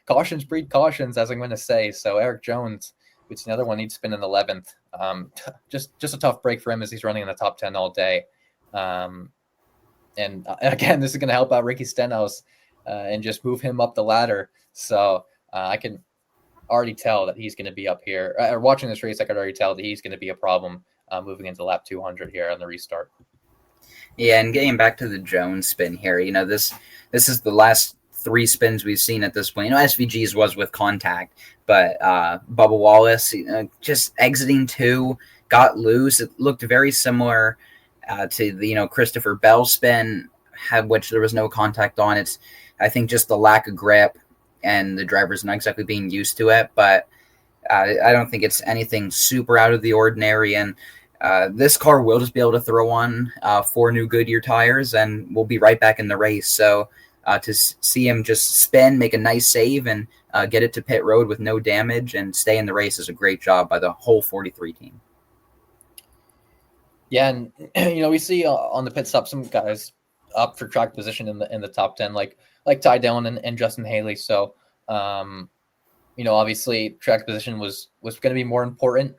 cautions breed cautions, as I'm going to say. So Eric Jones, it's another one he'd spin in 11th. Just a tough break for him as he's running in the top 10 all day. And again, this is going to help out Ricky Stenhouse and just move him up the ladder. So I can already tell that he's going to be up here. Watching this race, I could already tell that he's going to be a problem moving into lap 200 here on the restart.
Yeah, and getting back to the Jones spin here, this is the last 3 spins we've seen at this point. SVG's was with contact, but Bubba Wallace just exiting 2, got loose. It looked very similar to the Christopher Bell spin, which there was no contact on. It's, I think, just the lack of grip and the driver's not exactly being used to it, but I don't think it's anything super out of the ordinary. And this car will just be able to throw on 4 new Goodyear tires, and we'll be right back in the race. So to see him just spin, make a nice save, and get it to pit road with no damage and stay in the race is a great job by the whole 43 team.
Yeah, and we see on the pit stop some guys up for track position in the top 10, like Ty Dillon and Justin Haley. So obviously track position was going to be more important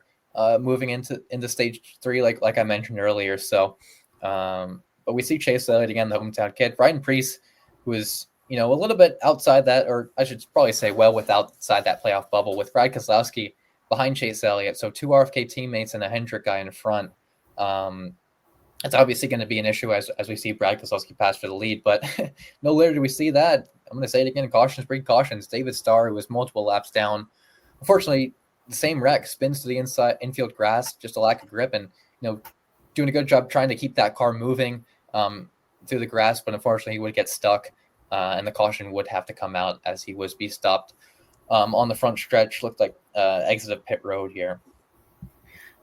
moving into stage 3, like I mentioned earlier. So but we see Chase Elliott again, the hometown kid. Ryan Preece, who is a little bit outside that, or I should probably say well outside that playoff bubble, with Brad Keselowski behind Chase Elliott. So 2 RFK teammates and a Hendrick guy in front. It's obviously going to be an issue as we see Brad Keselowski pass for the lead, but no later do we see that. I'm going to say it again, cautions breed cautions. David Starr, who was multiple laps down, unfortunately, the same wreck, spins to the infield grass, just a lack of grip, and doing a good job trying to keep that car moving through the grass, but unfortunately he would get stuck, and the caution would have to come out as he was be stopped on the front stretch. Looked like exit of pit road here.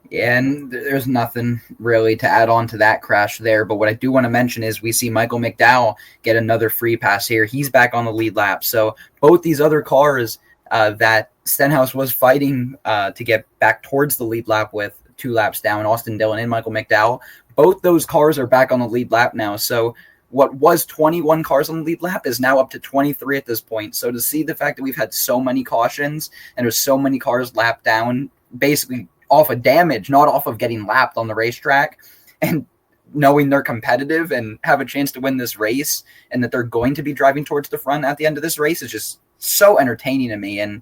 Yeah, and there's nothing really to add on to that crash there. But what I do want to mention is we see Michael McDowell get another free pass here. He's back on the lead lap. So both these other cars that Stenhouse was fighting to get back towards the lead lap with 2 laps down, Austin Dillon and Michael McDowell, both those cars are back on the lead lap now. So what was 21 cars on the lead lap is now up to 23 at this point. So to see the fact that we've had so many cautions and there's so many cars lapped down, basically off of damage, not off of getting lapped on the racetrack, and knowing they're competitive and have a chance to win this race and that they're going to be driving towards the front at the end of this race is just so entertaining to me. And,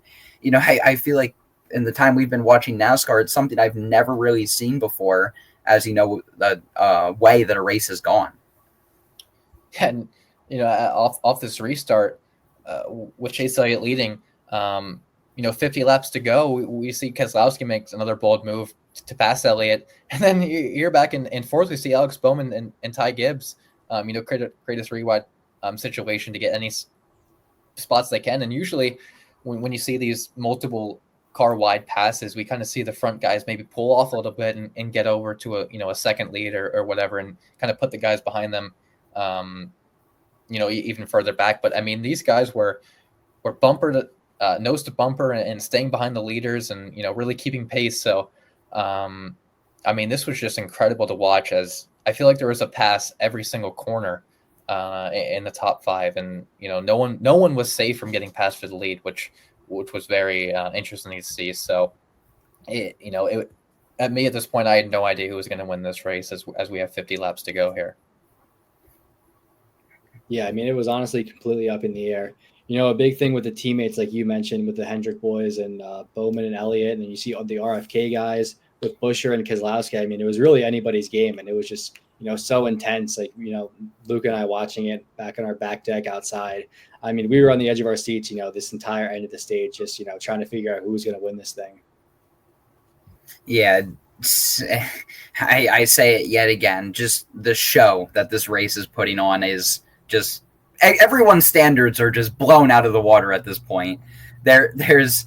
I feel like in the time we've been watching NASCAR, it's something I've never really seen before, as the way that a race has gone.
And, off this restart with Chase Elliott leading, 50 laps to go, we see Keselowski makes another bold move to pass Elliott. And then you're back in fourth. We see Alex Bowman and Ty Gibbs, create a 3-wide situation to get any spots they can. And usually when you see these multiple car wide passes, we kind of see the front guys maybe pull off a little bit and get over to a second lead or whatever, and kind of put the guys behind them, even further back. But I mean, these guys were bumper to nose to bumper and staying behind the leaders and, really keeping pace. So, this was just incredible to watch, as I feel like there was a pass every single corner in the top 5. And, no one was safe from getting passed for the lead, which was very interesting to see. So, at this point, I had no idea who was going to win this race as we have 50 laps to go here.
Yeah, it was honestly completely up in the air. A big thing with the teammates, like you mentioned, with the Hendrick boys and Bowman and Elliott, and then you see the RFK guys with Buescher and Keselowski. It was really anybody's game, and it was just, so intense. Like, Luke and I watching it back on our back deck outside. We were on the edge of our seats, this entire end of the stage, just, trying to figure out who was going to win this thing.
Yeah, I say it yet again. Just the show that this race is putting on is just, everyone's standards are just blown out of the water at this point. There's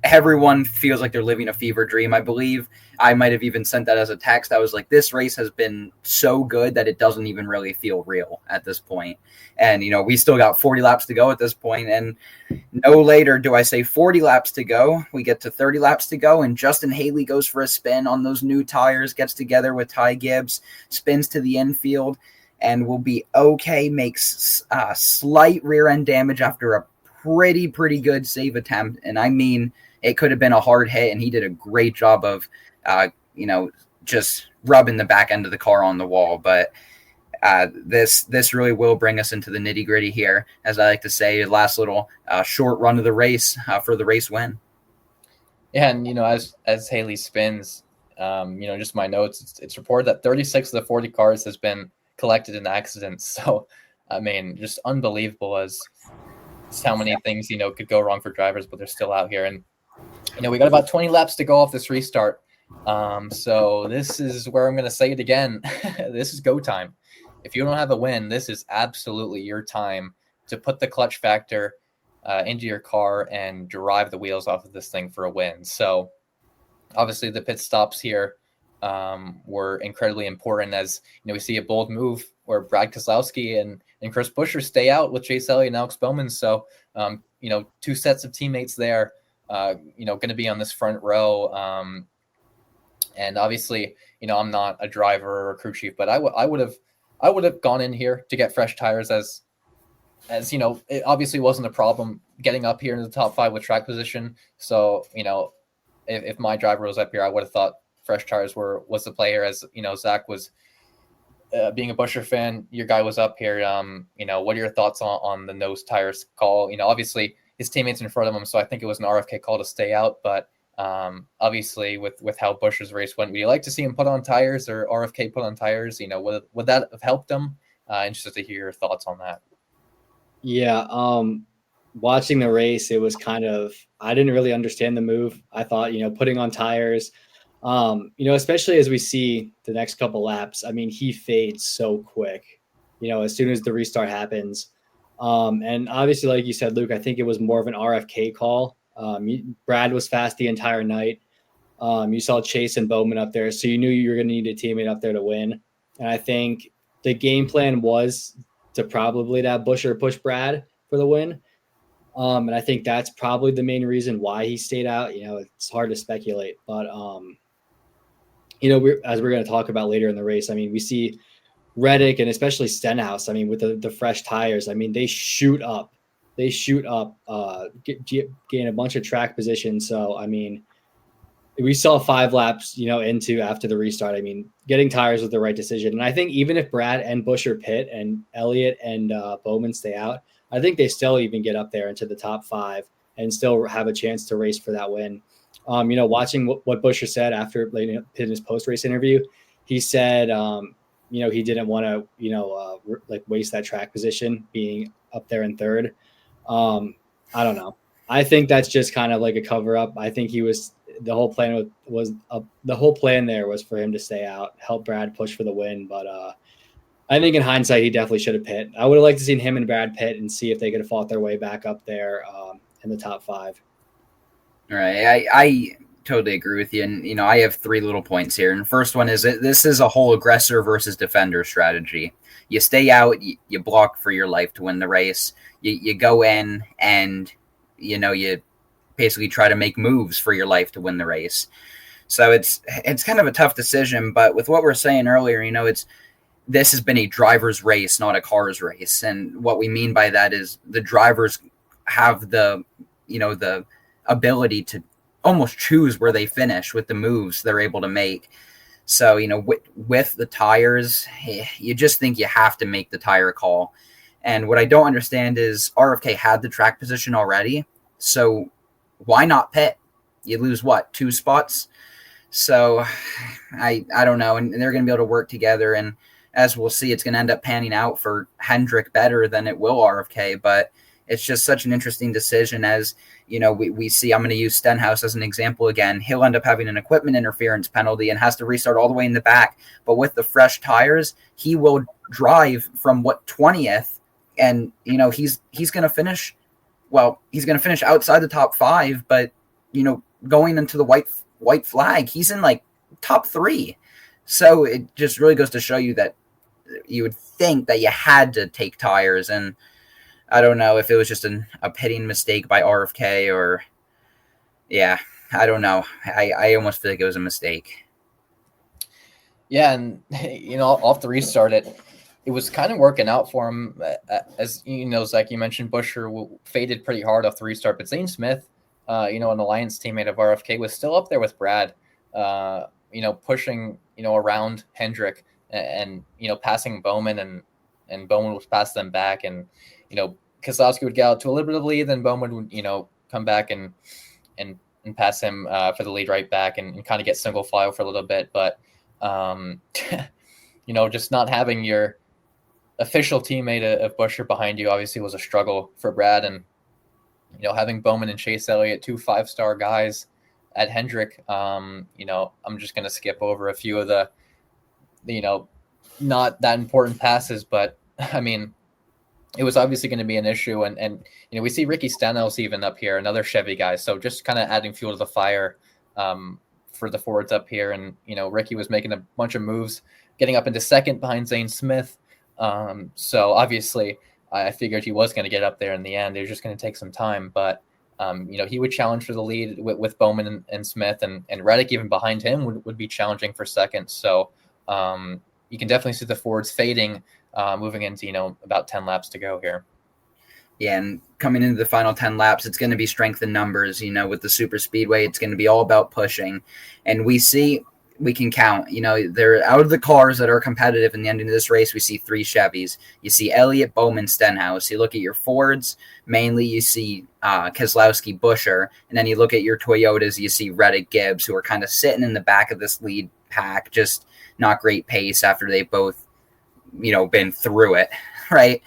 everyone feels like they're living a fever dream. I believe I might have even sent that as a text. I was like, this race has been so good that it doesn't even really feel real at this point. And, we still got 40 laps to go at this point. And no later do I say 40 laps to go. We get to 30 laps to go, and Justin Haley goes for a spin on those new tires, gets together with Ty Gibbs, spins to the infield, and will be okay, makes slight rear end damage after a pretty good save attempt. And it could have been a hard hit, and he did a great job of, just rubbing the back end of the car on the wall. But this really will bring us into the nitty gritty here, as I like to say, last little short run of the race for the race win.
Yeah, and as Haley spins, just my notes, it's reported that 36 of the 40 cars has been collected in accidents. So I mean, just unbelievable as how many things, could go wrong for drivers, but they're still out here. And, we got about 20 laps to go off this restart. So this is where I'm going to say it again. This is go time. If you don't have a win, this is absolutely your time to put the clutch factor into your car and drive the wheels off of this thing for a win. So obviously the pit stops here were incredibly important, as we see a bold move where Brad Keselowski and Chris Buescher stay out with Chase Elliott and Alex Bowman. So two sets of teammates there, going to be on this front row. And obviously, I'm not a driver or a crew chief, but I would have gone in here to get fresh tires, as it obviously wasn't a problem getting up here in the top 5 with track position. So if my driver was up here, I would have thought fresh tires was the play here. As Zach was being a Buescher fan, your guy was up here. What are your thoughts on the nose tires call? Obviously his teammates in front of him, so I think it was an RFK call to stay out. But obviously with how Buescher's race went, would you like to see him put on tires or RFK put on tires? Would that have helped him? Interested to hear your thoughts on that.
Yeah. Watching the race, it was I didn't really understand the move. I thought, putting on tires, especially as we see the next couple laps, I mean, he fades so quick, as soon as the restart happens. And obviously, like you said, Luke, I think it was more of an RFK call. Brad was fast the entire night. You saw Chase and Bowman up there, so you knew you were going to need a teammate up there to win. And I think the game plan was to probably have Buescher push Brad for the win. And I think that's probably the main reason why he stayed out. It's hard to speculate, but as we're going to talk about later in the race, I mean, we see Reddick and especially Stenhouse. I mean, with the fresh tires, I mean, they shoot up, gain a bunch of track position. So, I mean, we saw 5 laps, after the restart. I mean, getting tires was the right decision. And I think even if Brad and Buescher pit and Elliott and Bowman stay out, I think they still even get up there into the top 5 and still have a chance to race for that win. Watching what Buescher said after in his post-race interview, he said, he didn't want to, waste that track position being up there in third. I don't know. I think that's just kind of like a cover up. I think the whole plan there was for him to stay out, help Brad push for the win. But I think in hindsight, he definitely should have pit. I would have liked to seen him and Brad pit and see if they could have fought their way back up there in the top 5.
All right. I totally agree with you. And, I have 3 little points here. And the first one is this is a whole aggressor versus defender strategy. You stay out, you block for your life to win the race. You go in and, you basically try to make moves for your life to win the race. So it's kind of a tough decision. But with what we're saying earlier, this has been a driver's race, not a car's race. And what we mean by that is the drivers have the ability to almost choose where they finish with the moves they're able to make. So, with the tires, you just think you have to make the tire call. And what I don't understand is RFK had the track position already. So why not pit? You lose 2 spots? So I don't know. And they're going to be able to work together. And as we'll see, it's going to end up panning out for Hendrick better than it will RFK. But it's just such an interesting decision as, we see. I'm going to use Stenhouse as an example again. He'll end up having an equipment interference penalty and has to restart all the way in the back. But with the fresh tires, he will drive from 20th. And, he's going to finish. Well, he's going to finish outside the top 5. But, going into the white flag, he's in top 3. So it just really goes to show you that you would think that you had to take tires. And I don't know if it was just a pitting mistake by RFK or, I don't know. I almost feel like it was a mistake.
Yeah, and, off the restart, it was kind of working out for him. As Zach, you mentioned Buescher faded pretty hard off the restart, but Zane Smith, an alliance teammate of RFK, was still up there with Brad, pushing, around Hendrick and passing Bowman, and Bowman would pass them back, and Keselowski would get out to a little bit of lead, then Bowman would come back and pass him for the lead right back, and kind of get single file for a little bit. But just not having your official teammate of Buescher behind you obviously was a struggle for Brad, and having Bowman and Chase Elliott, 2 5-star guys at Hendrick. I'm just going to skip over a few of the not that important passes, but I mean, it was obviously going to be an issue. And we see Ricky Stenhouse even up here, another Chevy guy. So just kind of adding fuel to the fire for the forwards up here. And, Ricky was making a bunch of moves, getting up into second behind Zane Smith. So obviously I figured he was going to get up there in the end. It was just going to take some time. But, he would challenge for the lead with Bowman and Smith, and Reddick even behind him would be challenging for second. So you can definitely see the forwards fading moving into, about 10 laps to go here.
Yeah, and coming into the final 10 laps, it's going to be strength in numbers. With the super speedway, it's going to be all about pushing. And we can count, they're out of the cars that are competitive in the end of this race. We see 3 Chevys. You see Elliott, Bowman, Stenhouse. You look at your Fords, mainly you see Keselowski, Buescher. And then you look at your Toyotas, you see Reddick, Gibbs, who are kind of sitting in the back of this lead pack, just not great pace after they both been through it, right?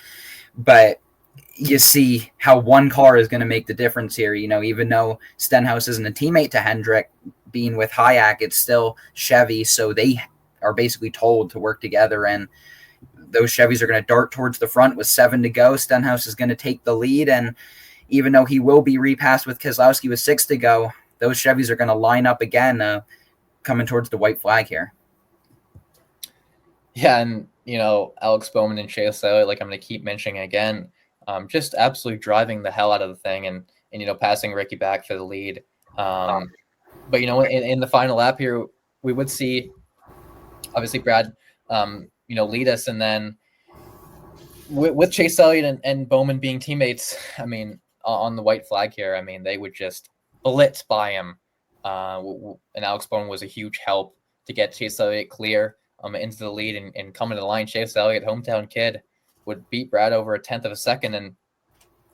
But you see how one car is going to make the difference here. Even though Stenhouse isn't a teammate to Hendrick, being with Hayek, it's still Chevy, so they are basically told to work together, and those Chevys are going to dart towards the front with 7 to go. Stenhouse is going to take the lead, and even though he will be repassed with Keselowski with 6 to go, those Chevys are going to line up again, coming towards the white flag here.
Yeah, and Alex Bowman and Chase Elliott, like I'm going to keep mentioning again, just absolutely driving the hell out of the thing, and passing Ricky back for the lead. But in the final lap here, we would see obviously Brad, lead us, and then with Chase Elliott and Bowman being teammates, I mean, on the white flag here, I mean, they would just blitz by him, and Alex Bowman was a huge help to get Chase Elliott clear into the lead and coming to the line. Chase Elliott, hometown kid, would beat Brad over a tenth of a second and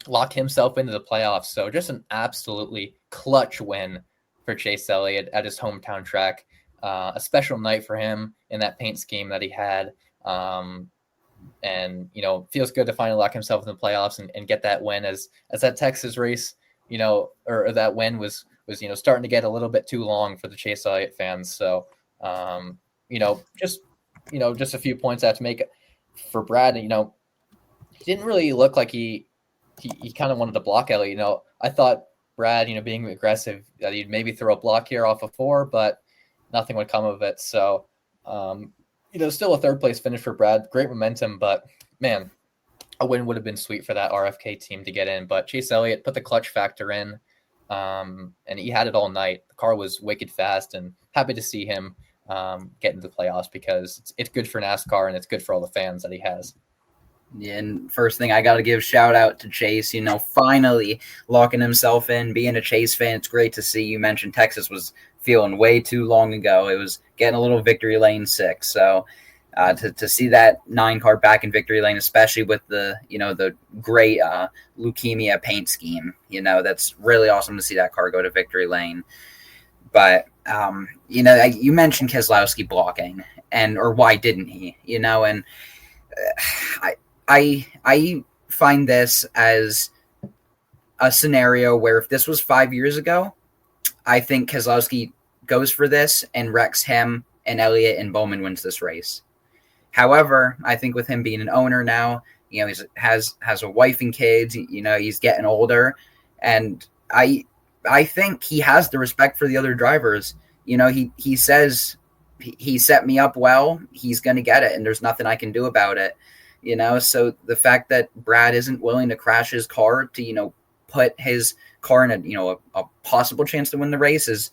lock himself into the playoffs. So just an absolutely clutch win for Chase Elliott at his hometown track. A special night for him in that paint scheme that he had. And, feels good to finally lock himself in the playoffs and get that win as that Texas race, or that win was starting to get a little bit too long for the Chase Elliott fans. So, just a few points I have to make for Brad. He didn't really look like he kind of wanted to block Elliott. I thought Brad, being aggressive, that he'd maybe throw a block here off of 4, but nothing would come of it. So, still a third place finish for Brad. Great momentum, but man, a win would have been sweet for that RFK team to get in. But Chase Elliott put the clutch factor in, and he had it all night. The car was wicked fast, and happy to see him get into the playoffs because it's good for NASCAR and it's good for all the fans that he has.
Yeah, and first thing I got to give shout out to Chase, finally locking himself in, being a Chase fan. It's great to see. You mentioned Texas was feeling way too long ago. It was getting a little victory lane sick. So to see that 9 car back in victory lane, especially with the great leukemia paint scheme, that's really awesome to see that car go to victory lane. But you mentioned Keselowski blocking, or why didn't he? And I find this as a scenario where if this was 5 years ago, I think Keselowski goes for this and wrecks him and Elliott, and Bowman wins this race. However, I think with him being an owner now, he has a wife and kids, he's getting older, and I think he has the respect for the other drivers. He says he set me up well, he's going to get it, and there's nothing I can do about it. So the fact that Brad isn't willing to crash his car to, put his car in a possible chance to win the race is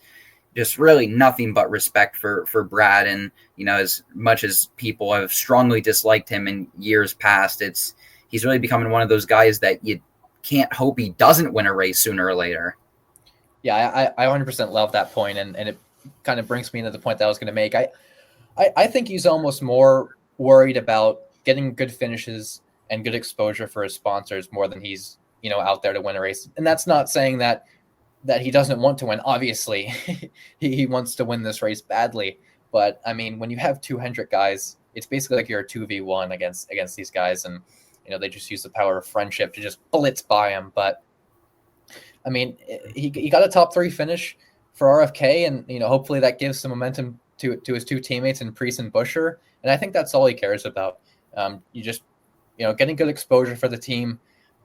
just really nothing but respect for Brad. And, as much as people have strongly disliked him in years past, he's really becoming one of those guys that you can't hope he doesn't win a race sooner or later.
Yeah, I 100% love that point, and it kind of brings me into the point that I was going to make. I think he's almost more worried about getting good finishes and good exposure for his sponsors more than he's, out there to win a race. And that's not saying that he doesn't want to win. Obviously, he wants to win this race badly. But I mean, when you have 200 guys it's basically like you're a 2v1 against these guys, and they just use the power of friendship to just blitz by him. But I mean, he got a top 3 finish for RFK, and hopefully that gives some momentum to his 2 teammates in Priest and Buscher, and I think that's all he cares about. You just getting good exposure for the team,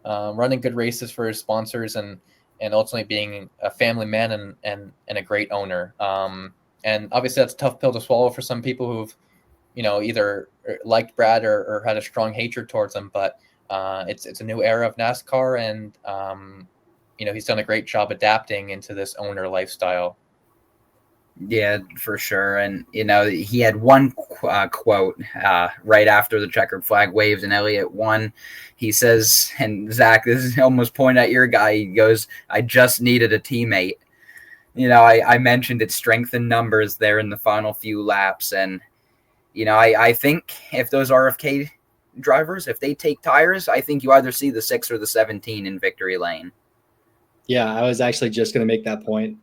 running good races for his sponsors, and ultimately being a family man and a great owner. And obviously that's a tough pill to swallow for some people who've either liked Brad or had a strong hatred towards him. But it's a new era of NASCAR, and he's done a great job adapting into this owner lifestyle.
Yeah, for sure. And, he had one quote right after the checkered flag waves and Elliott won. He says, and Zach, this is almost pointing at your guy. He goes, "I just needed a teammate." I mentioned it strengthened numbers there in the final few laps. And, I think if those RFK drivers, if they take tires, I think you either see the 6 or the 17 in victory lane.
Yeah, I was actually just going to make that point.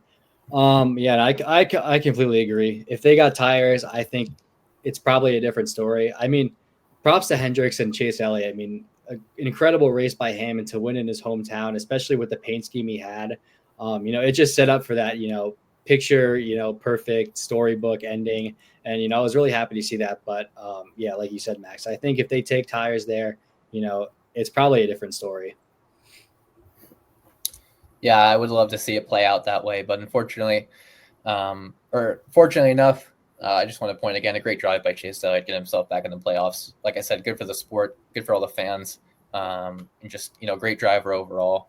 Yeah, I completely agree. If they got tires, I think it's probably a different story. I mean, props to Hendricks and Chase Elliott. I mean, an incredible race by him, and to win in his hometown, especially with the paint scheme he had. It just set up for that, picture, perfect storybook ending. And, I was really happy to see that. But yeah, like you said, Max, I think if they take tires there, it's probably a different story.
Yeah, I would love to see it play out that way, but unfortunately, or fortunately enough, I just want to point again, a great drive by Chase Elliott, get himself back in the playoffs. Like I said, good for the sport, good for all the fans, and just great driver overall.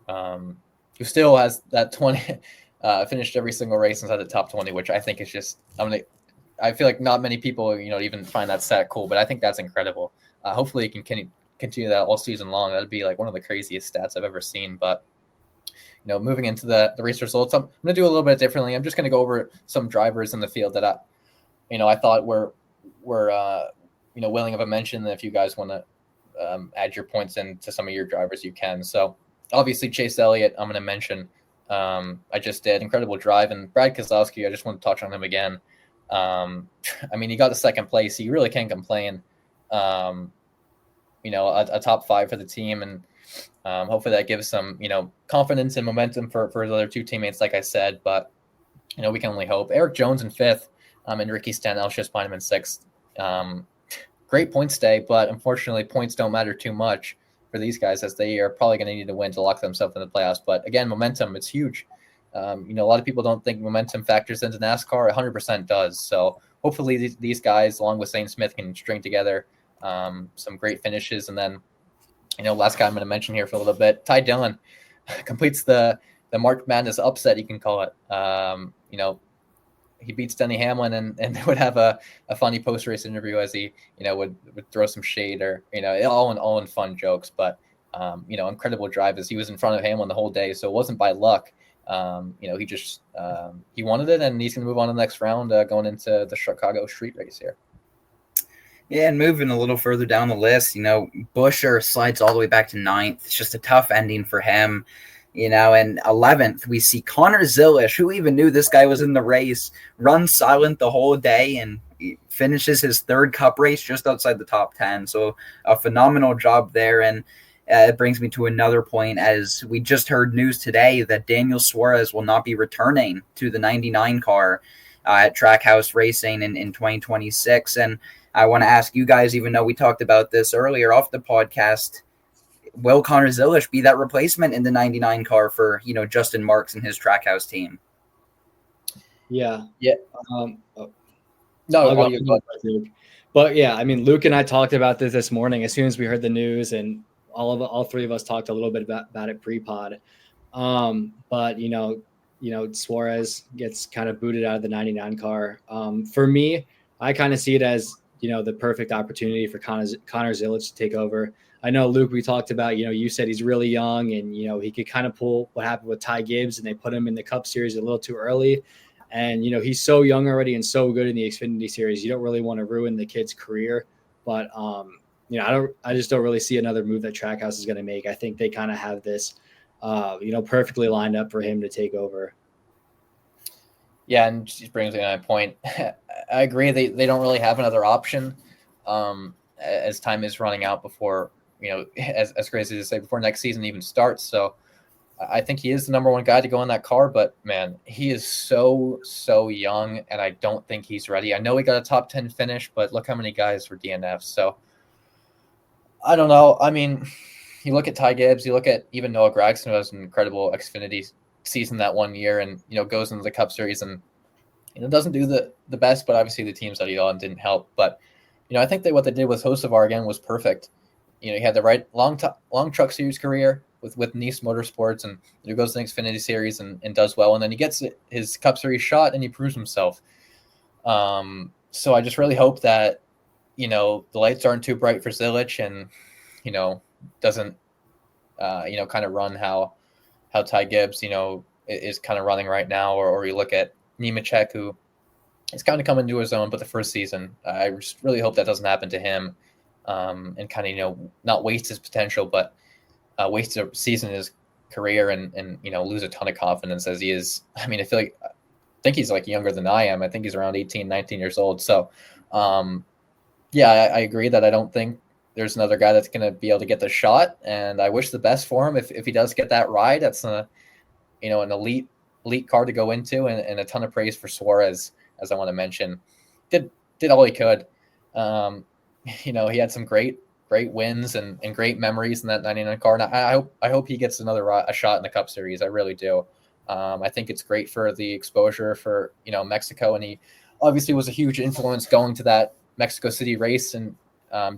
Who still has that 20, finished every single race inside the top 20, which I think is just I feel like not many people even find that stat cool, but I think that's incredible. Hopefully, he can continue that all season long. That'd be like one of the craziest stats I've ever seen, but. Moving into the race results, I'm going to do a little bit differently. I'm just going to go over some drivers in the field that I thought were willing of a mention. And if you guys want to add your points into some of your drivers, you can. So obviously Chase Elliott, I'm going to mention. I just did incredible drive, and Brad Keselowski, I just want to touch on him again. I mean, he got the second place. He really can't complain. A top 5 for the team, and hopefully that gives some, confidence and momentum for his other 2 teammates, like I said. But, we can only hope. Eric Jones in 5th, and Ricky Stenhouse just behind him in 6th. Great points day, but unfortunately points don't matter too much for these guys, as they are probably going to need to win to lock themselves in the playoffs. But again, momentum, it's huge. A lot of people don't think momentum factors into NASCAR. 100% does. So hopefully these guys, along with Zane Smith, can string together some great finishes. And then, last guy I'm going to mention here for a little bit, Ty Dillon completes the March Madness upset, you can call it. He beats Denny Hamlin, and they would have a funny post-race interview as he, would throw some shade, or, all in fun jokes. But, incredible drive, as he was in front of Hamlin the whole day. So it wasn't by luck. He just he wanted it, and he's going to move on to the next round, going into the Chicago street race here.
Yeah, and moving a little further down the list, Buscher slides all the way back to 9th. It's just a tough ending for him, and 11th, we see Connor Zilisch, who even knew this guy was in the race, runs silent the whole day and finishes his 3rd Cup race just outside the top 10. So a phenomenal job there. And it brings me to another point, as we just heard news today that Daniel Suarez will not be returning to the 99 car at Trackhouse Racing in 2026. And I want to ask you guys, even though we talked about this earlier off the podcast, will Connor Zilisch be that replacement in the 99 car for, Justin Marks and his Trackhouse team?
Yeah.
Yeah.
No, but yeah, I mean, Luke and I talked about this morning as soon as we heard the news, and all 3 of us talked a little bit about it pre-pod. But Suarez gets kind of booted out of the 99 car. For me, I kind of see it as, the perfect opportunity for Connor Zilisch to take over. I know, Luke, we talked about, you said he's really young, and, he could kind of pull what happened with Ty Gibbs, and they put him in the Cup Series a little too early. And, he's so young already and so good in the Xfinity Series. You don't really want to ruin the kid's career. But, I just don't really see another move that Trackhouse is going to make. I think they kind of have this, perfectly lined up for him to take over.
Yeah, and just brings me to my point. I agree. They don't really have another option. as time is running out before, as crazy to say, before next season even starts. So I think he is the number one guy to go in that car, but man, he is so young, and I don't think he's ready. I know he got a top 10 finish, but look how many guys were DNFs. So I don't know. I mean, you look at Ty Gibbs, you look at even Noah Gragson, who has an incredible Xfinity season that one year, and goes into the Cup Series and doesn't do the best, but obviously the teams that he on didn't help. But I think that what they did with Hocevar again was perfect. He had the right long truck series career with Nice Motorsports, and he goes to the Xfinity Series and does well, and then he gets his Cup Series shot and he proves himself. So I just really hope that the lights aren't too bright for Zilich, and doesn't kind of run how Ty Gibbs is kind of running right now, or you look at Nemechek, who is kind of coming to his own, but the first season, I just really hope that doesn't happen to him, and kind of not waste his potential, but waste a season in his career and lose a ton of confidence as he is. I mean, I think he's like younger than I am. I think he's around 18, 19 years old. So, yeah, I agree that I don't think there's another guy that's going to be able to get the shot, and I wish the best for him if he does get that ride. That's an elite car to go into, and a ton of praise for Suarez, as I want to mention. Did all he could. He had some great wins and great memories in that 99 car, and I hope he gets a shot in the Cup Series. I really do. I think it's great for the exposure for Mexico, and he obviously was a huge influence going to that Mexico City race and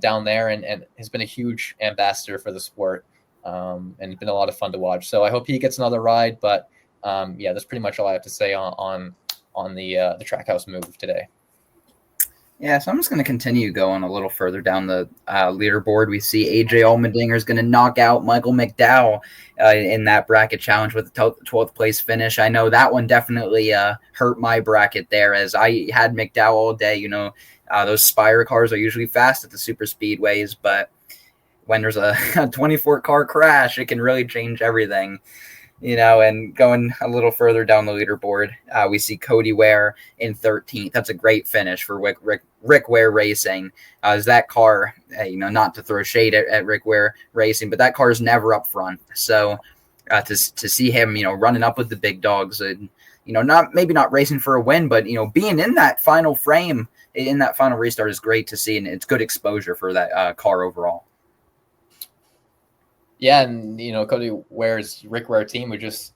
down there, and has been a huge ambassador for the sport, and it's been a lot of fun to watch. So I hope he gets another ride. But yeah, that's pretty much all I have to say on the Trackhouse move today.
Yeah, so I'm just going to continue going a little further down the leaderboard. We see AJ Allmendinger is going to knock out Michael McDowell in that bracket challenge with the 12th place finish. I know that one definitely hurt my bracket there, as I had McDowell all day. Those Spire cars are usually fast at the super speedways, but when there's a 24 car crash, it can really change everything. And going a little further down the leaderboard, we see Cody Ware in 13th. That's a great finish for Rick Ware Racing. Is that car, not to throw shade at Rick Ware Racing, but that car is never up front. So to see him, running up with the big dogs, and not racing for a win, but being in that final frame, in that final restart is great to see, and it's good exposure for that car overall.
Yeah, and Cody Ware's Rick Ware team who just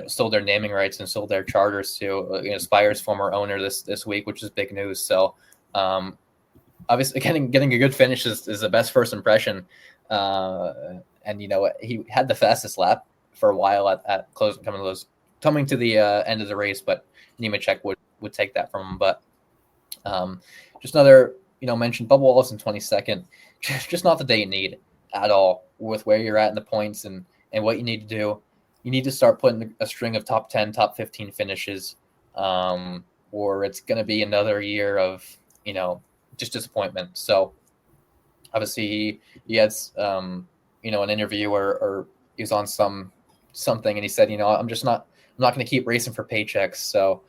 sold their naming rights and sold their charters to Spire's former owner this week, which is big news. So obviously getting a good finish is the best first impression. And he had the fastest lap for a while at close coming to the end of the race, but Nemechek would take that from him. But just another mention, Bubba Wallace in 22nd, just not the day you need at all with where you're at in the points and what you need to do. You need to start putting a string of top 10, top 15 finishes, or it's going to be another year of, just disappointment. So obviously he had, an interview or he was on something and he said, I'm not going to keep racing for paychecks. So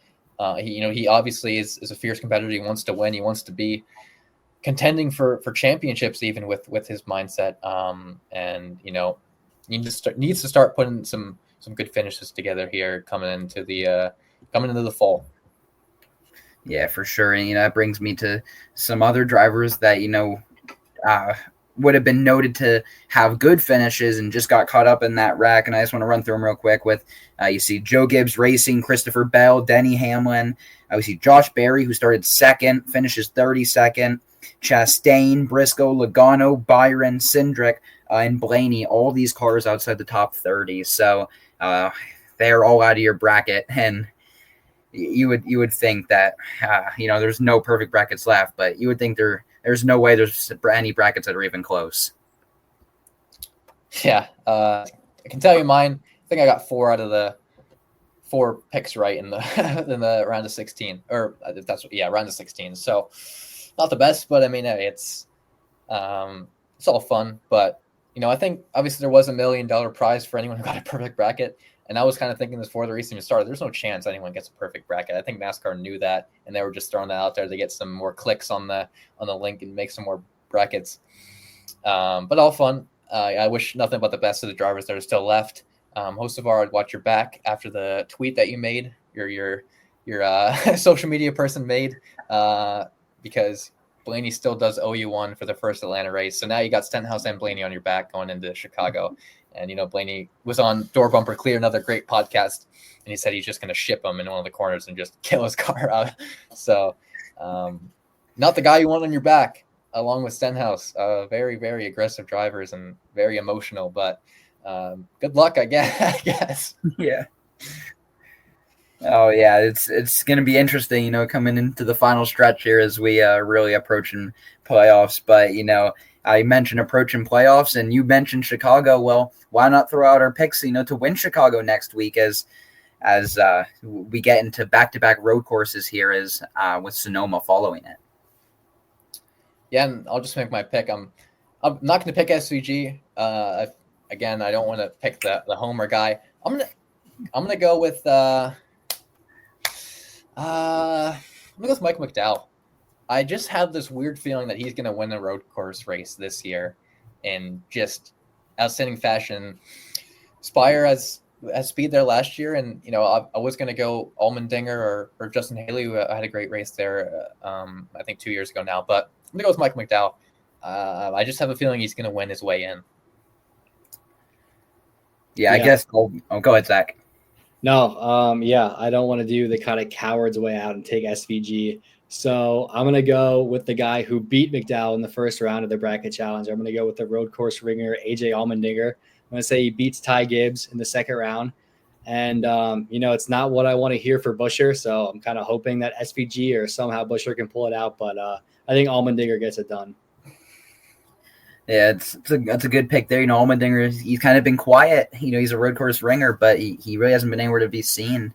he obviously is a fierce competitor. He wants to win. He wants to be contending for championships, even with his mindset. And needs to start putting some good finishes together here coming into the fall.
Yeah, for sure. And that brings me to some other drivers that would have been noted to have good finishes and just got caught up in that wreck. And I just want to run through them real quick with you see Joe Gibbs Racing, Christopher Bell, Denny Hamlin. We see Josh Berry, who started second, finishes 32nd. Chastain, Briscoe, Logano, Byron, Cindric, and Blaney, all these cars outside the top 30. So they're all out of your bracket, and you would think that there's no perfect brackets left, but you would think there's no way there's any brackets that are even close.
Yeah, I can tell you mine. I think I got 4 out of the 4 picks right in the round of 16, or round of 16. So not the best, but I mean it's all fun. But I think obviously there was $1 million prize for anyone who got a perfect bracket. And I was kind of thinking this before the race even started. There's no chance anyone gets a perfect bracket. I think NASCAR knew that, and they were just throwing that out there to get some more clicks on the link and make some more brackets. But all fun. I wish nothing but the best of the drivers that are still left. Hocevar, I'd watch your back after the tweet that you made. Your social media person made, because Blaney still does owe you one for the first Atlanta race. So now you got Stenhouse and Blaney on your back going into Chicago. And, Blaney was on Door Bumper Clear, another great podcast. And he said he's just going to ship him in one of the corners and just kill his car out. So not the guy you want on your back, along with Stenhouse. Very, very aggressive drivers and very emotional. But good luck, I guess.
Yeah. Oh yeah, it's going to be interesting, coming into the final stretch here as we really approaching playoffs. But I mentioned approaching playoffs, and you mentioned Chicago. Well, why not throw out our picks, to win Chicago next week as we get into back-to-back road courses here, as with Sonoma following it.
Yeah, and I'll just make my pick. I'm not going to pick SVG. Again, I don't want to pick the homer guy. I'm gonna go with Mike McDowell. I just have this weird feeling that he's going to win the road course race this year in just outstanding fashion. Spire has speed there last year, and I was going to go Allmendinger or Justin Haley, who had a great race there. I think 2 years ago now, but I'm going to go with Mike McDowell. I just have a feeling he's going to win his way in.
Yeah, I guess I'll go ahead, Zach.
No, I don't want to do the kind of coward's way out and take SVG. So I'm going to go with the guy who beat McDowell in the first round of the bracket challenge. I'm going to go with the road course ringer, AJ Allmendinger. I'm going to say he beats Ty Gibbs in the second round. And, it's not what I want to hear for Buescher. So I'm kind of hoping that SVG or somehow Buescher can pull it out. But I think Allmendinger gets it done.
Yeah, that's a good pick there. Allmendinger, he's kind of been quiet. He's a road course ringer, but he really hasn't been able to be seen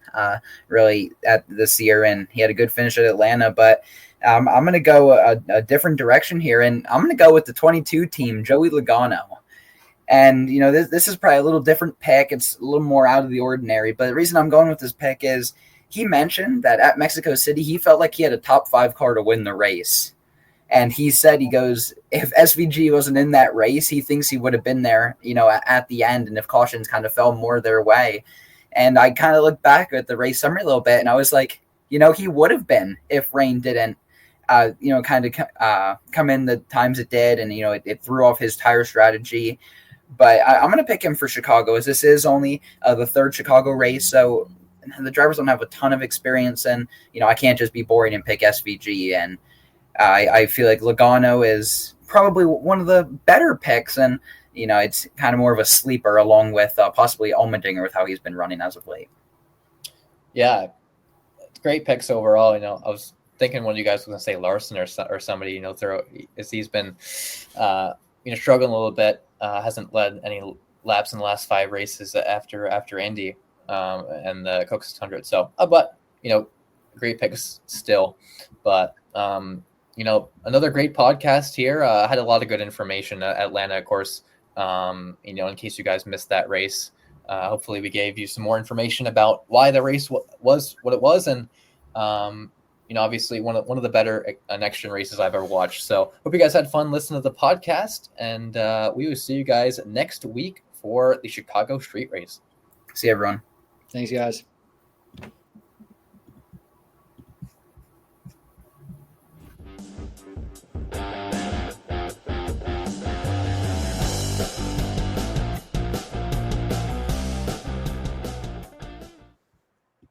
really at this year. And he had a good finish at Atlanta. But I'm going to go a different direction here, and I'm going to go with the 22 team, Joey Logano. And this is probably a little different pick. It's a little more out of the ordinary. But the reason I'm going with this pick is he mentioned that at Mexico City he felt like he had a top 5 car to win the race. And he said, he goes, if SVG wasn't in that race, he thinks he would have been there, at the end, and if cautions kind of fell more their way. And I kind of looked back at the race summary a little bit, and I was like, he would have been if rain didn't, come in the times it did, and, it threw off his tire strategy. But I'm going to pick him for Chicago, as this is only the third Chicago race, so the drivers don't have a ton of experience, and, I can't just be boring and pick SVG. And I feel like Logano is probably one of the better picks, and it's kind of more of a sleeper along with possibly Allmendinger with how he's been running as of late.
Yeah, great picks overall. I was thinking one of you guys was going to say Larson or somebody. As he's been struggling a little bit, hasn't led any laps in the last 5 races after Indy and the Coke 600. So, but great picks still, but. Another great podcast here. I had a lot of good information at Atlanta, of course, in case you guys missed that race. Hopefully we gave you some more information about why the race was what it was. And, obviously one of the better next-gen races I've ever watched. So hope you guys had fun listening to the podcast. And we will see you guys next week for the Chicago Street Race.
See you, everyone.
Thanks, guys.